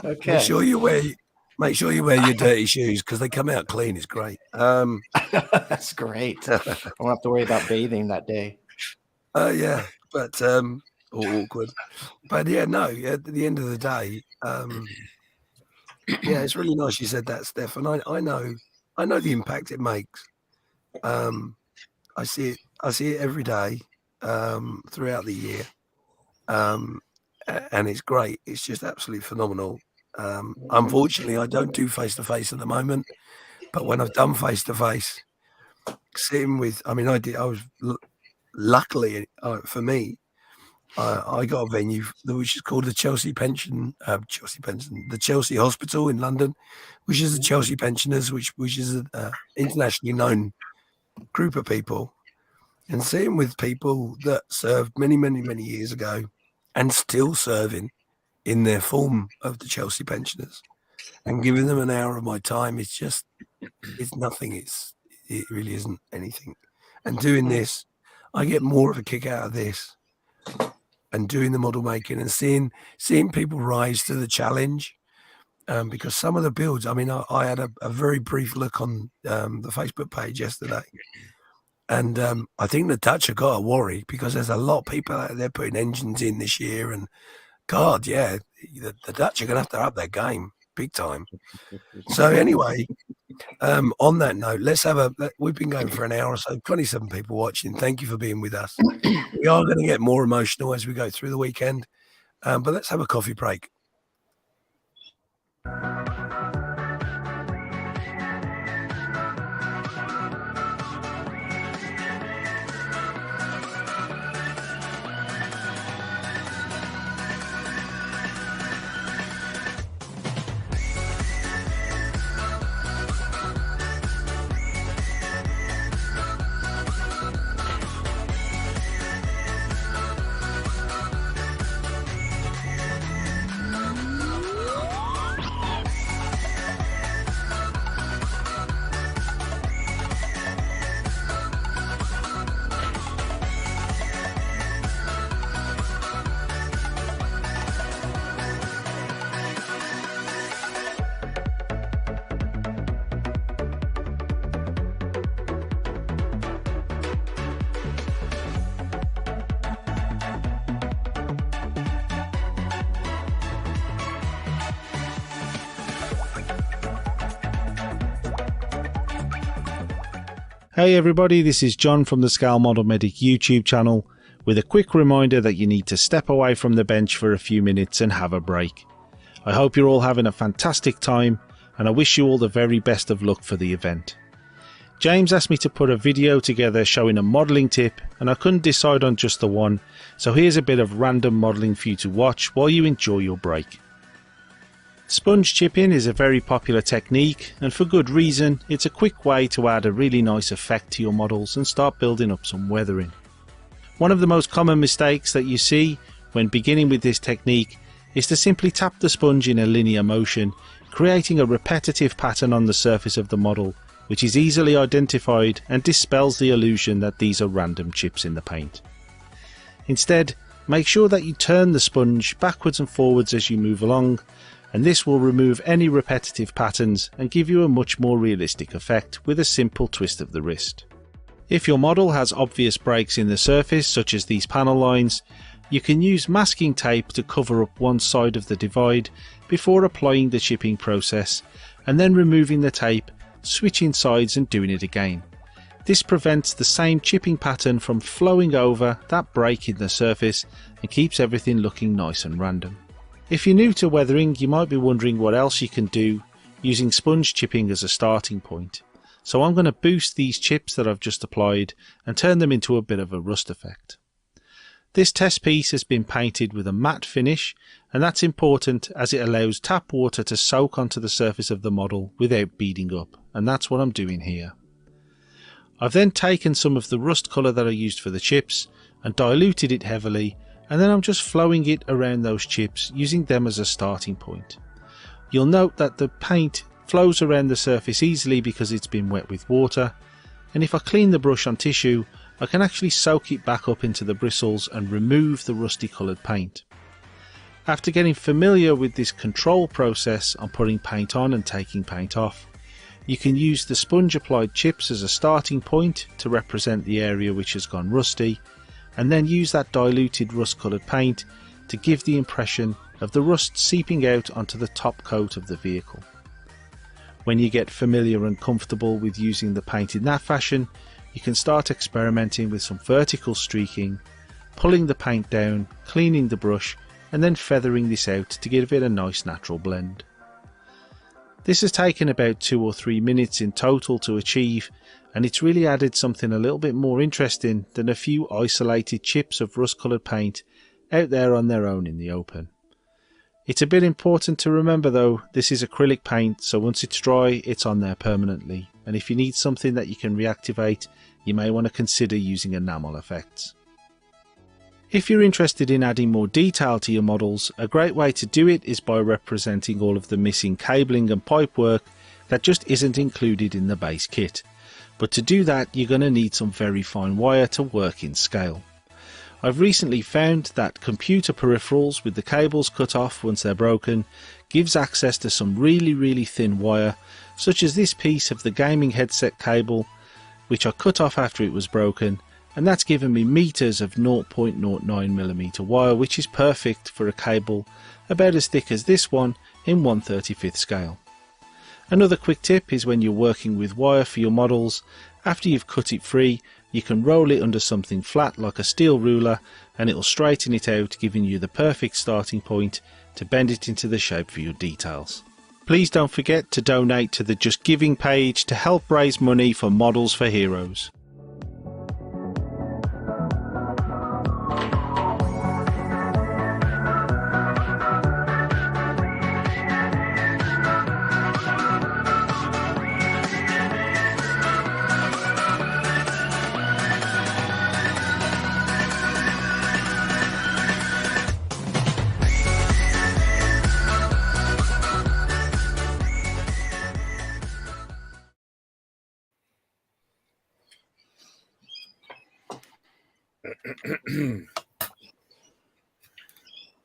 Okay. Make sure you wear your dirty shoes because they come out clean. It's great. That's great. I won't have to worry about bathing that day. Yeah, but awkward. But yeah, no. At the end of the day, it's really nice you said that, Steph. And I know the impact it makes. I see it every day throughout the year, and it's great. It's just absolutely phenomenal. Unfortunately, I don't do face-to-face at the moment, but when I've done face-to-face, sitting with, I was luckily for me, I got a venue which is called the the Chelsea Hospital in London, which is the Chelsea pensioners, which is an internationally known group of people, and sitting with people that served many, many, many years ago and still serving in their form of the Chelsea pensioners, and giving them an hour of my time, it's nothing. It really isn't anything. And doing this, I get more of a kick out of this, and doing the model making and seeing people rise to the challenge. Because some of the builds, I had a very brief look on the Facebook page yesterday, and I think the Dutch have got a worry because there's a lot of people out there putting engines in this year, and God, yeah, the Dutch are going to have to up their game big time. So anyway, on that note, we've been going for an hour or so, 27 people watching. Thank you for being with us. We are going to get more emotional as we go through the weekend, but let's have a coffee break. Hey everybody, this is John from the Scale Model Medic YouTube channel with a quick reminder that you need to step away from the bench for a few minutes and have a break. I hope you're all having a fantastic time and I wish you all the very best of luck for the event. James asked me to put a video together showing a modelling tip and I couldn't decide on just the one, so here's a bit of random modelling for you to watch while you enjoy your break. Sponge chipping is a very popular technique, and for good reason. It's a quick way to add a really nice effect to your models and start building up some weathering. One of the most common mistakes that you see when beginning with this technique is to simply tap the sponge in a linear motion, creating a repetitive pattern on the surface of the model, which is easily identified and dispels the illusion that these are random chips in the paint. Instead, make sure that you turn the sponge backwards and forwards as you move along, and this will remove any repetitive patterns and give you a much more realistic effect with a simple twist of the wrist. If your model has obvious breaks in the surface, such as these panel lines, you can use masking tape to cover up one side of the divide before applying the chipping process, and then removing the tape, switching sides and doing it again. This prevents the same chipping pattern from flowing over that break in the surface and keeps everything looking nice and random. If you're new to weathering, you might be wondering what else you can do using sponge chipping as a starting point. So I'm going to boost these chips that I've just applied and turn them into a bit of a rust effect. This test piece has been painted with a matte finish, and that's important as it allows tap water to soak onto the surface of the model without beading up, and that's what I'm doing here. I've then taken some of the rust colour that I used for the chips and diluted it heavily, and then I'm just flowing it around those chips using them as a starting point. You'll note that the paint flows around the surface easily because it's been wet with water, and if I clean the brush on tissue, I can actually soak it back up into the bristles and remove the rusty coloured paint. After getting familiar with this control process on putting paint on and taking paint off, you can use the sponge applied chips as a starting point to represent the area which has gone rusty, and then use that diluted rust coloured paint to give the impression of the rust seeping out onto the top coat of the vehicle. When you get familiar and comfortable with using the paint in that fashion, you can start experimenting with some vertical streaking, pulling the paint down, cleaning the brush, and then feathering this out to give it a nice natural blend. This has taken about 2 or 3 minutes in total to achieve, and it's really added something a little bit more interesting than a few isolated chips of rust coloured paint out there on their own in the open. It's a bit important to remember though, this is acrylic paint, so once it's dry, it's on there permanently, and if you need something that you can reactivate, you may want to consider using enamel effects. If you're interested in adding more detail to your models, a great way to do it is by representing all of the missing cabling and pipework that just isn't included in the base kit. But to do that, you're going to need some very fine wire to work in scale. I've recently found that computer peripherals with the cables cut off once they're broken gives access to some really thin wire, such as this piece of the gaming headset cable, which I cut off after it was broken, and that's given me meters of 0.09mm wire, which is perfect for a cable about as thick as this one in 1/35th scale. Another quick tip is when you're working with wire for your models, after you've cut it free, you can roll it under something flat like a steel ruler and it'll straighten it out, giving you the perfect starting point to bend it into the shape for your details. Please don't forget to donate to the Just Giving page to help raise money for Models for Heroes.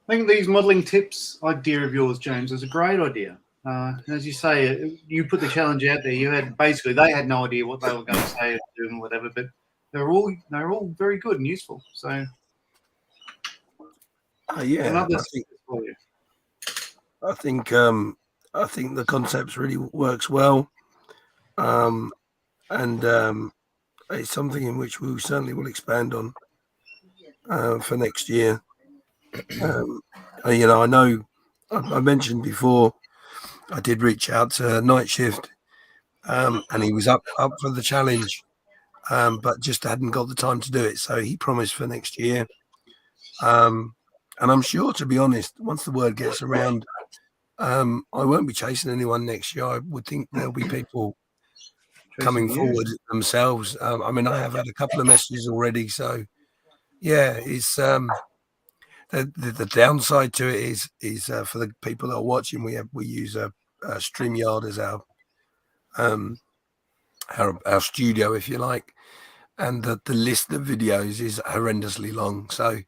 I think these modelling tips idea of yours, James, is a great idea. As you say, you put the challenge out there. You had basically they had no idea what they were going to say or do and whatever, but they're all very good and useful. So yeah, I think the concept really works well, and it's something in which we certainly will expand on for next year. I know I mentioned before I did reach out to Night Shift, and he was up for the challenge, but just hadn't got the time to do it. So he promised for next year. And I'm sure, to be honest, once the word gets around, I won't be chasing anyone next year. I would think there'll be people coming forward themselves. I mean, I have had a couple of messages already. So, yeah, it's the downside to it is for the people that are watching, we use a StreamYard as our studio, if you like, and the list of videos is horrendously long. So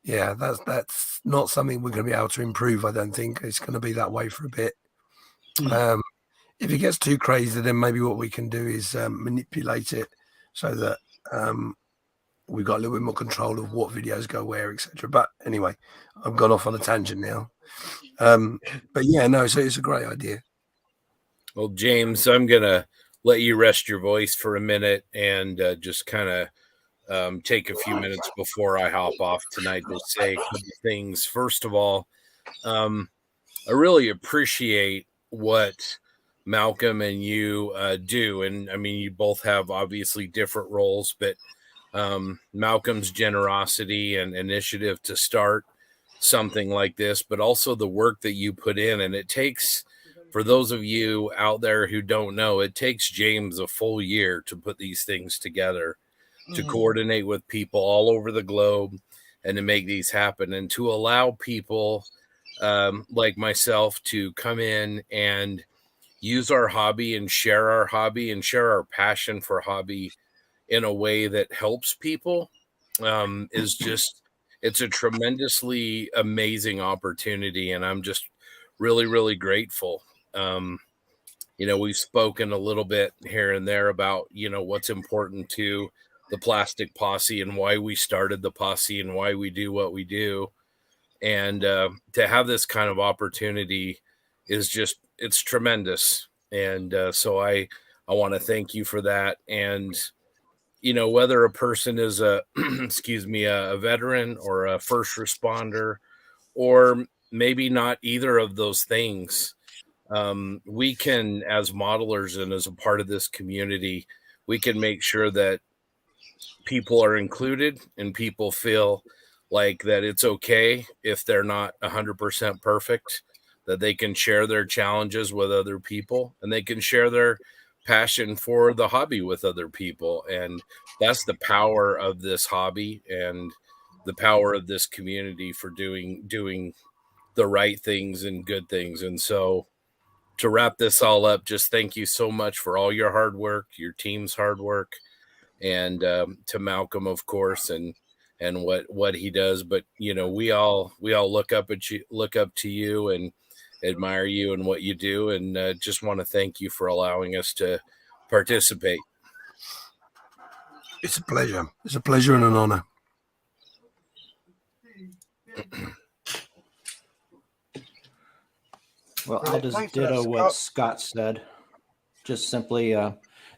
yeah, that's not something we're going to be able to improve. I don't think it's going to be that way for a bit. If it gets too crazy, then maybe what we can do is manipulate it so that we've got a little bit more control of what videos go where, etc. But anyway, I've gone off on a tangent now. But yeah, no, so it's a great idea. Well, James, I'm going to let you rest your voice for a minute and just kind of take a few minutes before I hop off tonight to say a couple things. First of all, I really appreciate what Malcolm and you do. And I mean, you both have obviously different roles, but Malcolm's generosity and initiative to start something like this, but also the work that you put in. And it takes, for those of you out there who don't know, it takes James a full year to put these things together, to coordinate with people all over the globe and to make these happen, and to allow people like myself to come in and use our hobby and share our passion for hobby in a way that helps people is just, it's a tremendously amazing opportunity. And I'm just really, really grateful. We've spoken a little bit here and there about, what's important to the Plastic Posse and why we started the posse and why we do what we do. And to have this kind of opportunity is just, it's tremendous. And so I want to thank you for that. And, whether a person is a veteran or a first responder, or maybe not either of those things, we can, as modelers and as a part of this community, we can make sure that people are included and people feel like that it's okay if they're not 100% perfect, that they can share their challenges with other people and they can share their passion for the hobby with other people. And that's the power of this hobby and the power of this community for doing the right things and good things. And so to wrap this all up, just thank you so much for all your hard work, your team's hard work, and to Malcolm, of course, and what he does. But we all look up to you and admire you and what you do, and just want to thank you for allowing us to participate. It's a pleasure. It's a pleasure and an honor. Well, I'll just ditto what Scott said. Just simply,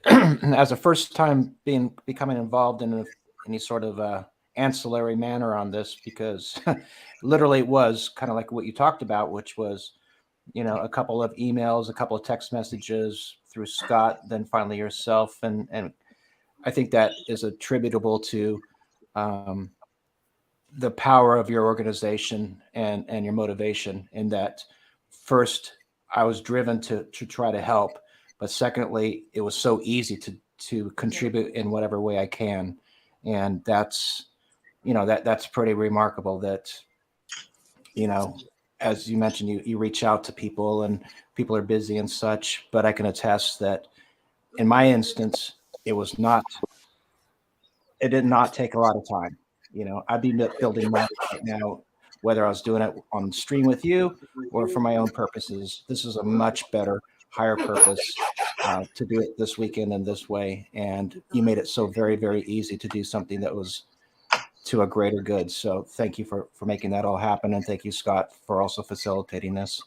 as a first time becoming involved in any sort of ancillary manner on this, because literally it was kind of like what you talked about, which was, a couple of emails, a couple of text messages through Scott, then finally yourself. And I think that is attributable to the power of your organization and your motivation, in that first I was driven to try to help, but secondly, it was so easy to contribute in whatever way I can. And that's, that's pretty remarkable that, as you mentioned, you reach out to people and people are busy and such, but I can attest that in my instance, it did not take a lot of time. I'd be building models right now, whether I was doing it on stream with you or for my own purposes. This is a much better, higher purpose to do it this weekend in this way. And you made it so very, very easy to do something that was to a greater good. So thank you for making that all happen. And thank you, Scott, for also facilitating this.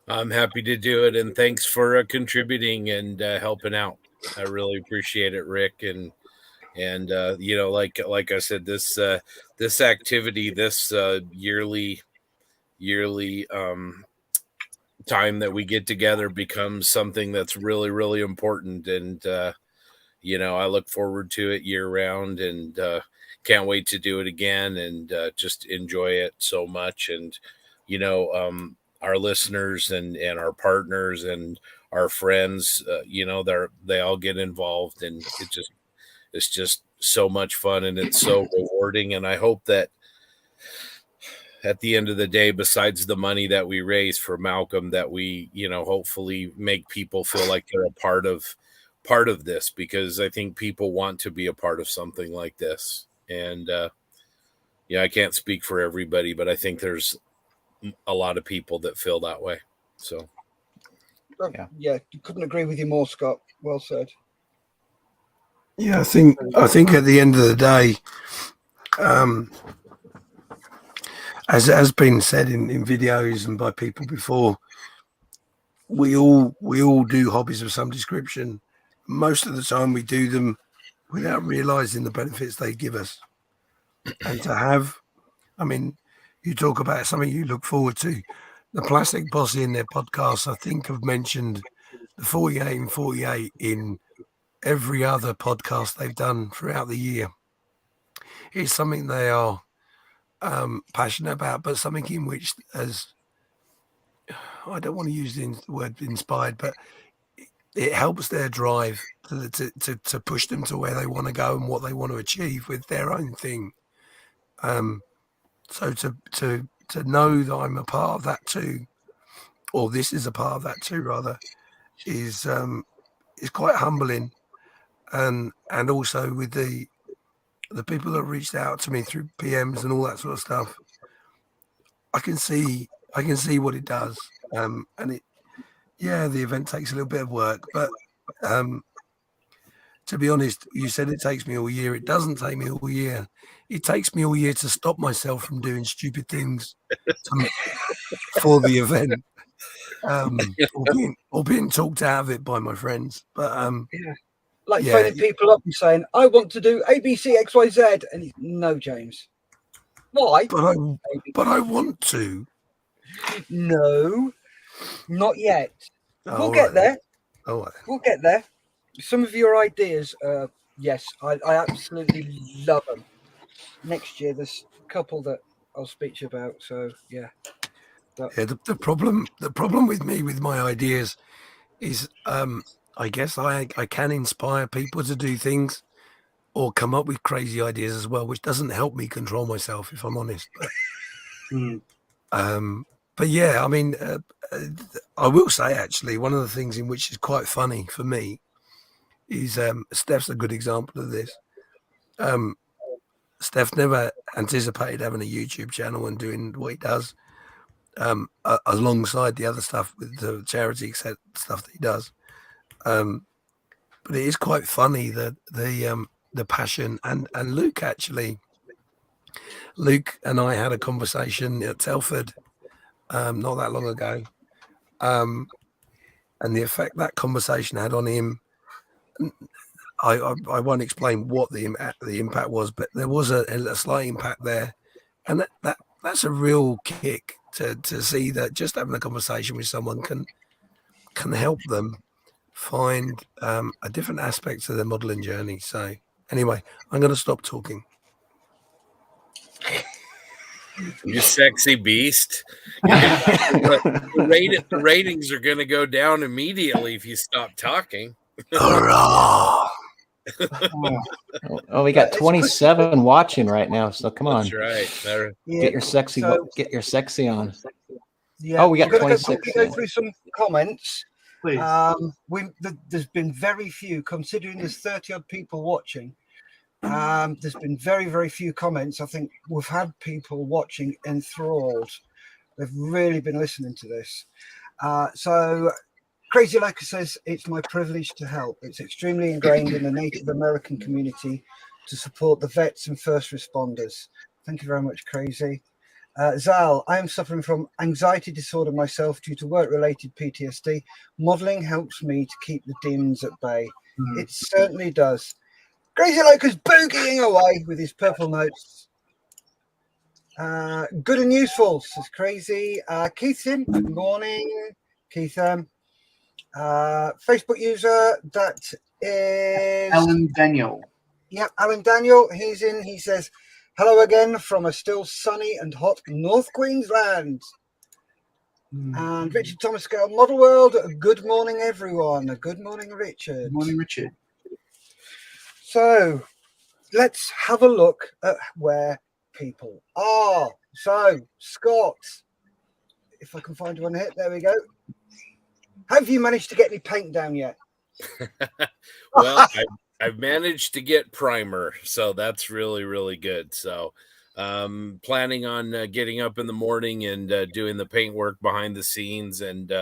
I'm happy to do it. And thanks for contributing and helping out. I really appreciate it, Rick. And like I said, this activity, this yearly time that we get together becomes something that's really, really important. And, I look forward to it year round, and can't wait to do it again, and just enjoy it so much. And, our listeners and our partners and our friends, they all get involved, and it's just so much fun, and it's so rewarding. And I hope that at the end of the day, besides the money that we raise for Malcolm, that we, hopefully make people feel like they're a part of this, because I think people want to be a part of something like this. And I can't speak for everybody, but I think there's a lot of people that feel that way. So yeah, couldn't agree with you more, Scott. Well said. Yeah, I think at the end of the day, as it has been said in videos and by people before, we all do hobbies of some description. Most of the time we do them without realizing the benefits they give us. And to have, you talk about something you look forward to. The Plastic Posse in their podcast, I think, have mentioned the 48 and 48 in every other podcast they've done throughout the year. It's something they are passionate about, but something in which, as I don't want to use the word inspired, but it helps their drive to push them to where they want to go and what they want to achieve with their own thing. So to know that I'm a part of that too, or this is a part of that too, rather, is quite humbling, and also with the people that reached out to me through PMs and all that sort of stuff, I can see what it does, and it, the event takes a little bit of work, but to be honest, you said it takes me all year. It doesn't take me all year. It takes me all year to stop myself from doing stupid things for the event, or being talked out of it by my friends. But phoning people up and saying, "I want to do ABC XYZ," and no, James, why? But I want to. No, not yet. We'll get there. We'll get there. Some of your ideas, yes, I absolutely love them. Next year, there's a couple that I'll speak to you about. So yeah. The problem with me with my ideas is, I guess I can inspire people to do things or come up with crazy ideas as well, which doesn't help me control myself, if I'm honest. But yeah, I will say, actually, one of the things in which is quite funny for me is Steph's a good example of this. Steph never anticipated having a YouTube channel and doing what he does, alongside the other stuff with the charity stuff that he does. But it is quite funny that the passion, and Luke and I had a conversation at Telford not that long ago, and the effect that conversation had on him, I won't explain what the impact was, but there was a slight impact there, and that's a real kick to see that just having a conversation with someone can help them find a different aspect to their modeling journey. So anyway, I'm going to stop talking. You sexy beast. The ratings are going to go down immediately if you stop talking. Hurrah! Oh, we got 27 watching right now, so come on. That's right. Get your sexy on. Yeah. Oh, we got 26. Go through some comments. Please. There's been very few, considering there's 30 odd people watching. There's been very, very few comments. I think we've had people watching enthralled. They've really been listening to this. So Crazy Loca says, "It's my privilege to help. It's extremely ingrained in the Native American community to support the vets and first responders." Thank you very much, Crazy. Zal, "I am suffering from anxiety disorder myself due to work-related PTSD. Modelling helps me to keep the demons at bay." It certainly does. Crazy Loca's boogieing away with his purple notes. Good and useful, says Crazy. Keithin, good morning. Keith, Facebook user, that is Alan Daniel. Yeah, Alan Daniel. He's in. He says, "Hello again from a still sunny and hot North Queensland." And Richard Thomas Scale, Model World. Good morning, everyone. Good morning, Richard. Good morning, Richard. So let's have a look at where people are. So, Scott, if I can find one here, there we go. Have you managed to get any paint down yet? Well, I've managed to get primer, so that's really, really good. So planning on getting up in the morning and doing the paint work behind the scenes. And,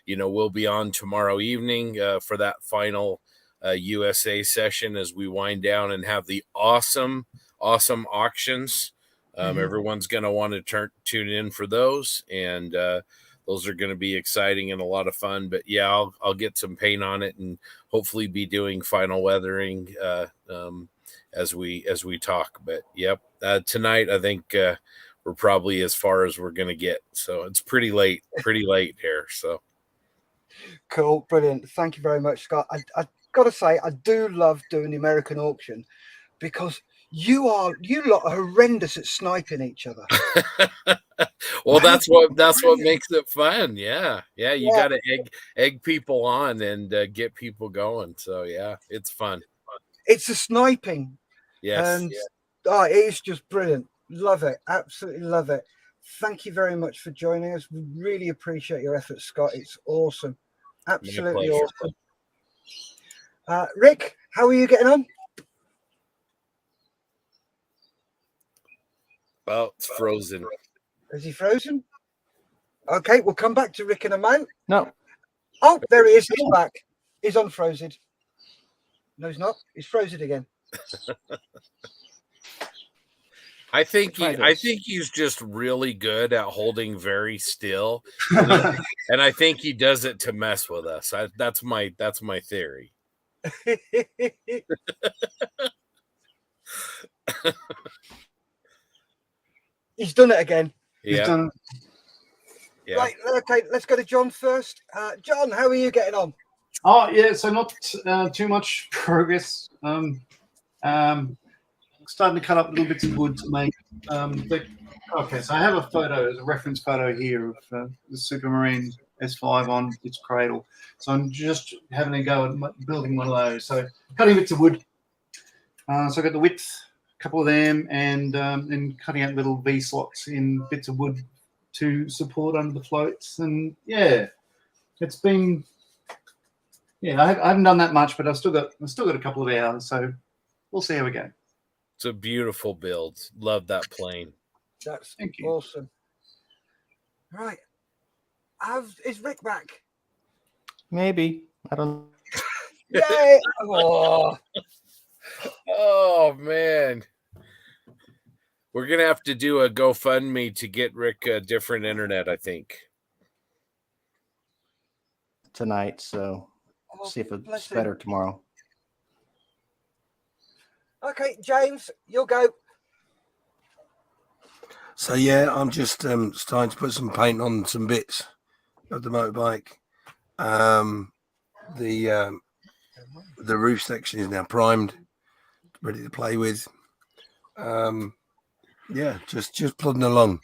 we'll be on tomorrow evening for that final USA session as we wind down and have the awesome auctions. Everyone's going to want to tune in for those. And those are going to be exciting and a lot of fun. But yeah, I'll get some paint on it and hopefully be doing final weathering as we talk. But yep, tonight I think we're probably as far as we're going to get. So it's pretty late here. So cool, brilliant. Thank you very much, Scott. I got to say, I do love doing the American auction because you lot are horrendous at sniping each other. Well, that's what makes it fun. Yeah. You got to egg people on and get people going. So yeah, it's fun. It's a sniping. Yes. And it is just brilliant. Love it. Absolutely love it. Thank you very much for joining us. We really appreciate your efforts, Scott. It's awesome. Absolutely awesome. Rick, how are you getting on? Well, it's frozen. Is he frozen? Okay, we'll come back to Rick in a moment. No. Oh, there he is. He's back. He's unfrozen. No, he's not. He's frozen again. I think he's just really good at holding very still, and I think he does it to mess with us. That's my theory. He's done it again. Yeah. Yeah. Right. Okay. Let's go to John first. John, how are you getting on? Oh yeah. So not too much progress. Starting to cut up little bits of wood to make. Okay. So I have a photo, as a reference photo here of the Supermarine S5 on its cradle. So I'm just having a go at building one of those. So cutting bits of wood. So I've got the width, a couple of them, and cutting out little V slots in bits of wood to support under the floats. And yeah, it's been, I haven't done that much, but I've still got a couple of hours. So we'll see how we go. It's a beautiful build. Love that plane. That's awesome. Right. Is Rick back? Maybe. I don't. Yay! Oh man. We're gonna have to do a GoFundMe to get Rick a different internet, I think. Tonight, so see if it's better tomorrow. Okay, James, you'll go. So yeah, I'm just starting to put some paint on some bits of the motorbike. The roof section is now primed, ready to play with. Just plodding along.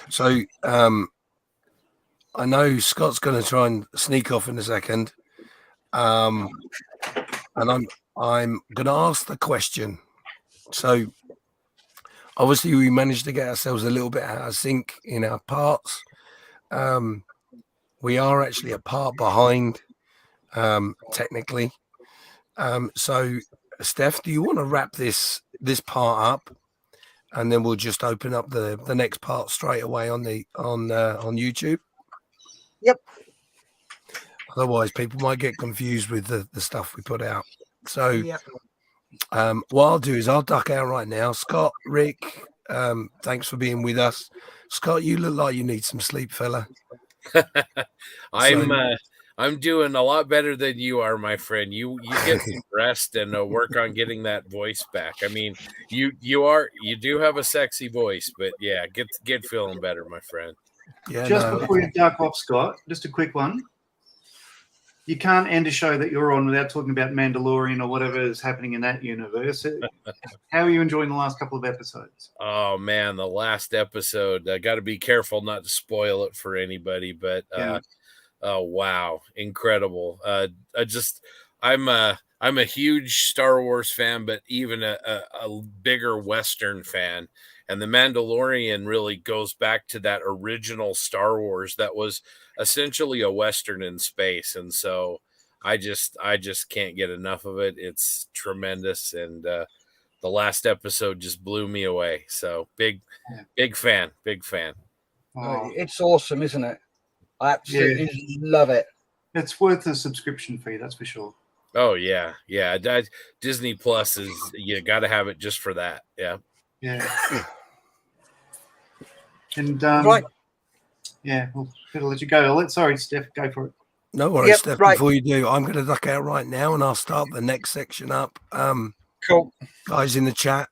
So I know Scott's going to try and sneak off in a second, and I'm going to ask the question. So obviously we managed to get ourselves a little bit out of sync in our parts. We are actually a part behind, technically. So Steph, do you want to wrap this part up, and then we'll just open up the next part straight away on YouTube? Yep. Otherwise, people might get confused with the stuff we put out. So, what I'll do is I'll duck out right now. Scott, Rick, thanks for being with us. Scott, you look like you need some sleep, fella. I'm doing a lot better than you are, my friend. You get some rest and work on getting that voice back. I mean, you do have a sexy voice, but yeah, get feeling better, my friend. Yeah. Before you duck off, Scott, just a quick one. You can't end a show that you're on without talking about Mandalorian or whatever is happening in that universe. How are you enjoying the last couple of episodes? Oh man, the last episode. I got to be careful not to spoil it for anybody, but oh wow, incredible. I'm I'm a huge Star Wars fan, but even a bigger Western fan. And The Mandalorian really goes back to that original Star Wars that was essentially a Western in space. And so I just can't get enough of it. It's tremendous. And the last episode just blew me away. So big fan. Oh, It's awesome, isn't it? I absolutely love it. it's worth a subscription fee, that's for sure. Oh yeah. Disney Plus is, you got to have it just for that. Yeah. Yeah. And Right. yeah, we'll better let you go. Sorry, Steph, go for it. No worries, Yep, Steph. right. Before you do, I'm going to duck out right now, and I'll start the next section up. Cool. Guys in the chat,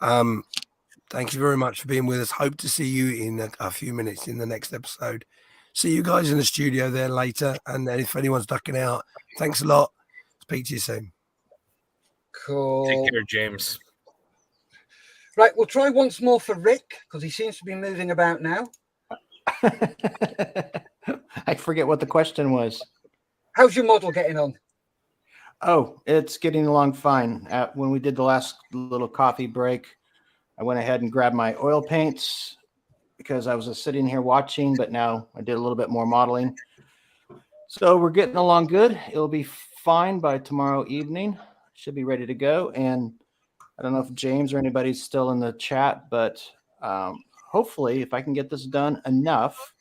thank you very much for being with us. Hope to see you in a few minutes in the next episode. See you guys in the studio there later. And then if anyone's ducking out, thanks a lot. Speak to you soon. Cool. Take care, James. Right, we'll try once more for Rick because he seems to be moving about now. I forget what the question was. How's your model getting on? Oh, it's getting along fine. When we did the last little coffee break, I went ahead and grabbed my oil paints because I was sitting here watching, but now I did a little bit more modeling. So we're getting along good. It'll be fine by tomorrow evening. Should be ready to go. And I don't know if James or anybody's still in the chat, but hopefully if I can get this done enough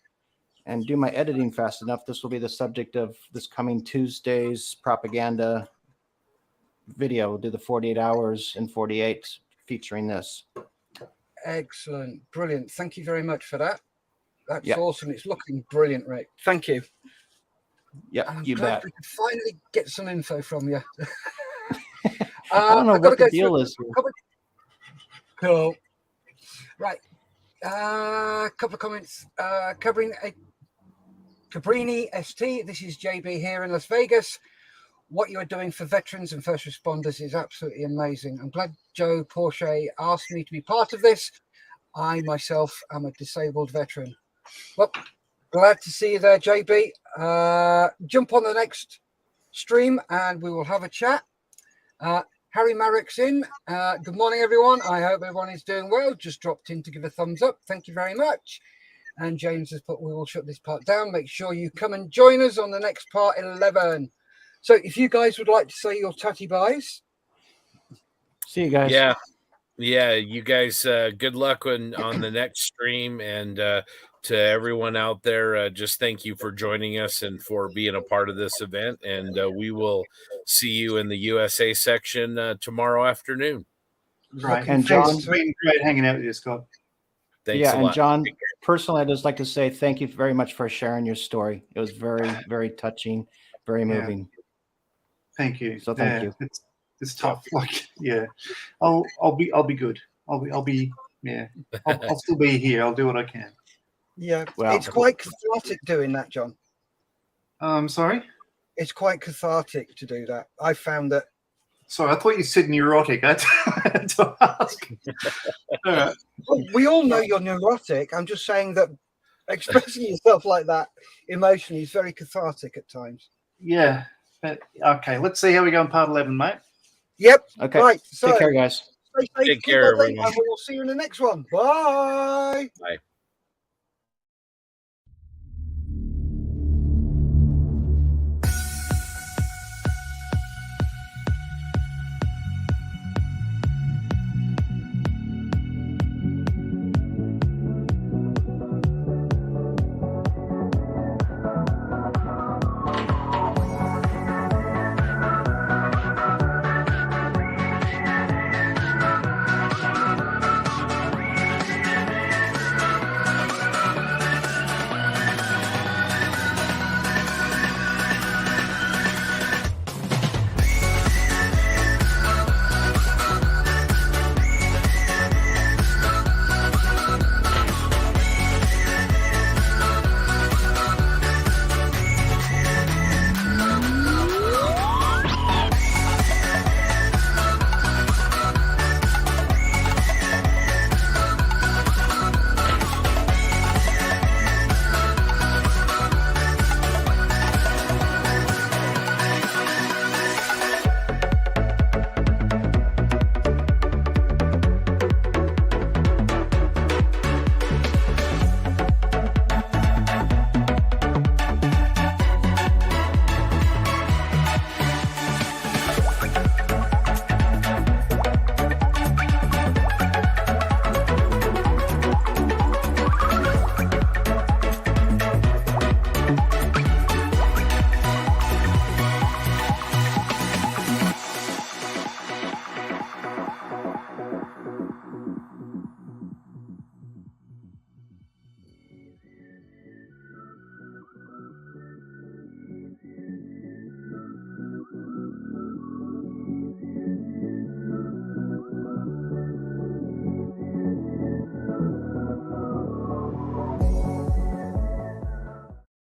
and do my editing fast enough, this will be the subject of this coming Tuesday's propaganda video. We'll do the 48 hours in 48 featuring this. Excellent. Brilliant. Thank you very much for that. That's Yeah. awesome. It's looking brilliant, Rick. Thank you. Yeah, I'm you glad bet. we could finally get some info from you. I don't know I've got what to the go deal through is here. Cool. Right. Couple of comments covering Cabrini ST. This is JB here in Las Vegas. What you are doing for veterans and first responders is absolutely amazing. I'm glad Joe Porsche asked me to be part of this. I myself am a disabled veteran. Well, glad to see you there, JB. Jump on the next stream and we will have a chat. Harry Marrick's in. Good morning, everyone. I hope everyone is doing well. Just dropped in to give a thumbs up. Thank you very much. And James has put, we will shut this part down. Make sure you come and join us on the next part 11. So if you guys would like to say your tatty buys. See you guys. Yeah, you guys, good luck on the next stream. And to everyone out there, just thank you for joining us and for being a part of this event. And we will see you in the USA section tomorrow afternoon. Right. And Thanks. John- It's been great hanging out with you, Scott. Thanks a and lot. John, personally, I'd just like to say thank you very much for sharing your story. It was very, very touching, very moving. Thank you. So thank you. It's tough. Like, yeah, I'll be good. I'll still be here. I'll do what I can. Yeah, Well- it's quite cathartic doing that, John. Sorry. It's quite cathartic to do that. I found that. Sorry, I thought you said neurotic. I had to ask. All right. Well, we all know you're neurotic. I'm just saying that expressing yourself like that emotionally is very cathartic at times. Yeah. But, okay, let's see how we go in part 11, mate. Yep. Okay. Right. So Take care, guys. stay safe, Take keep care, lovely, everyone. and we will see you in the next one. Bye. Bye.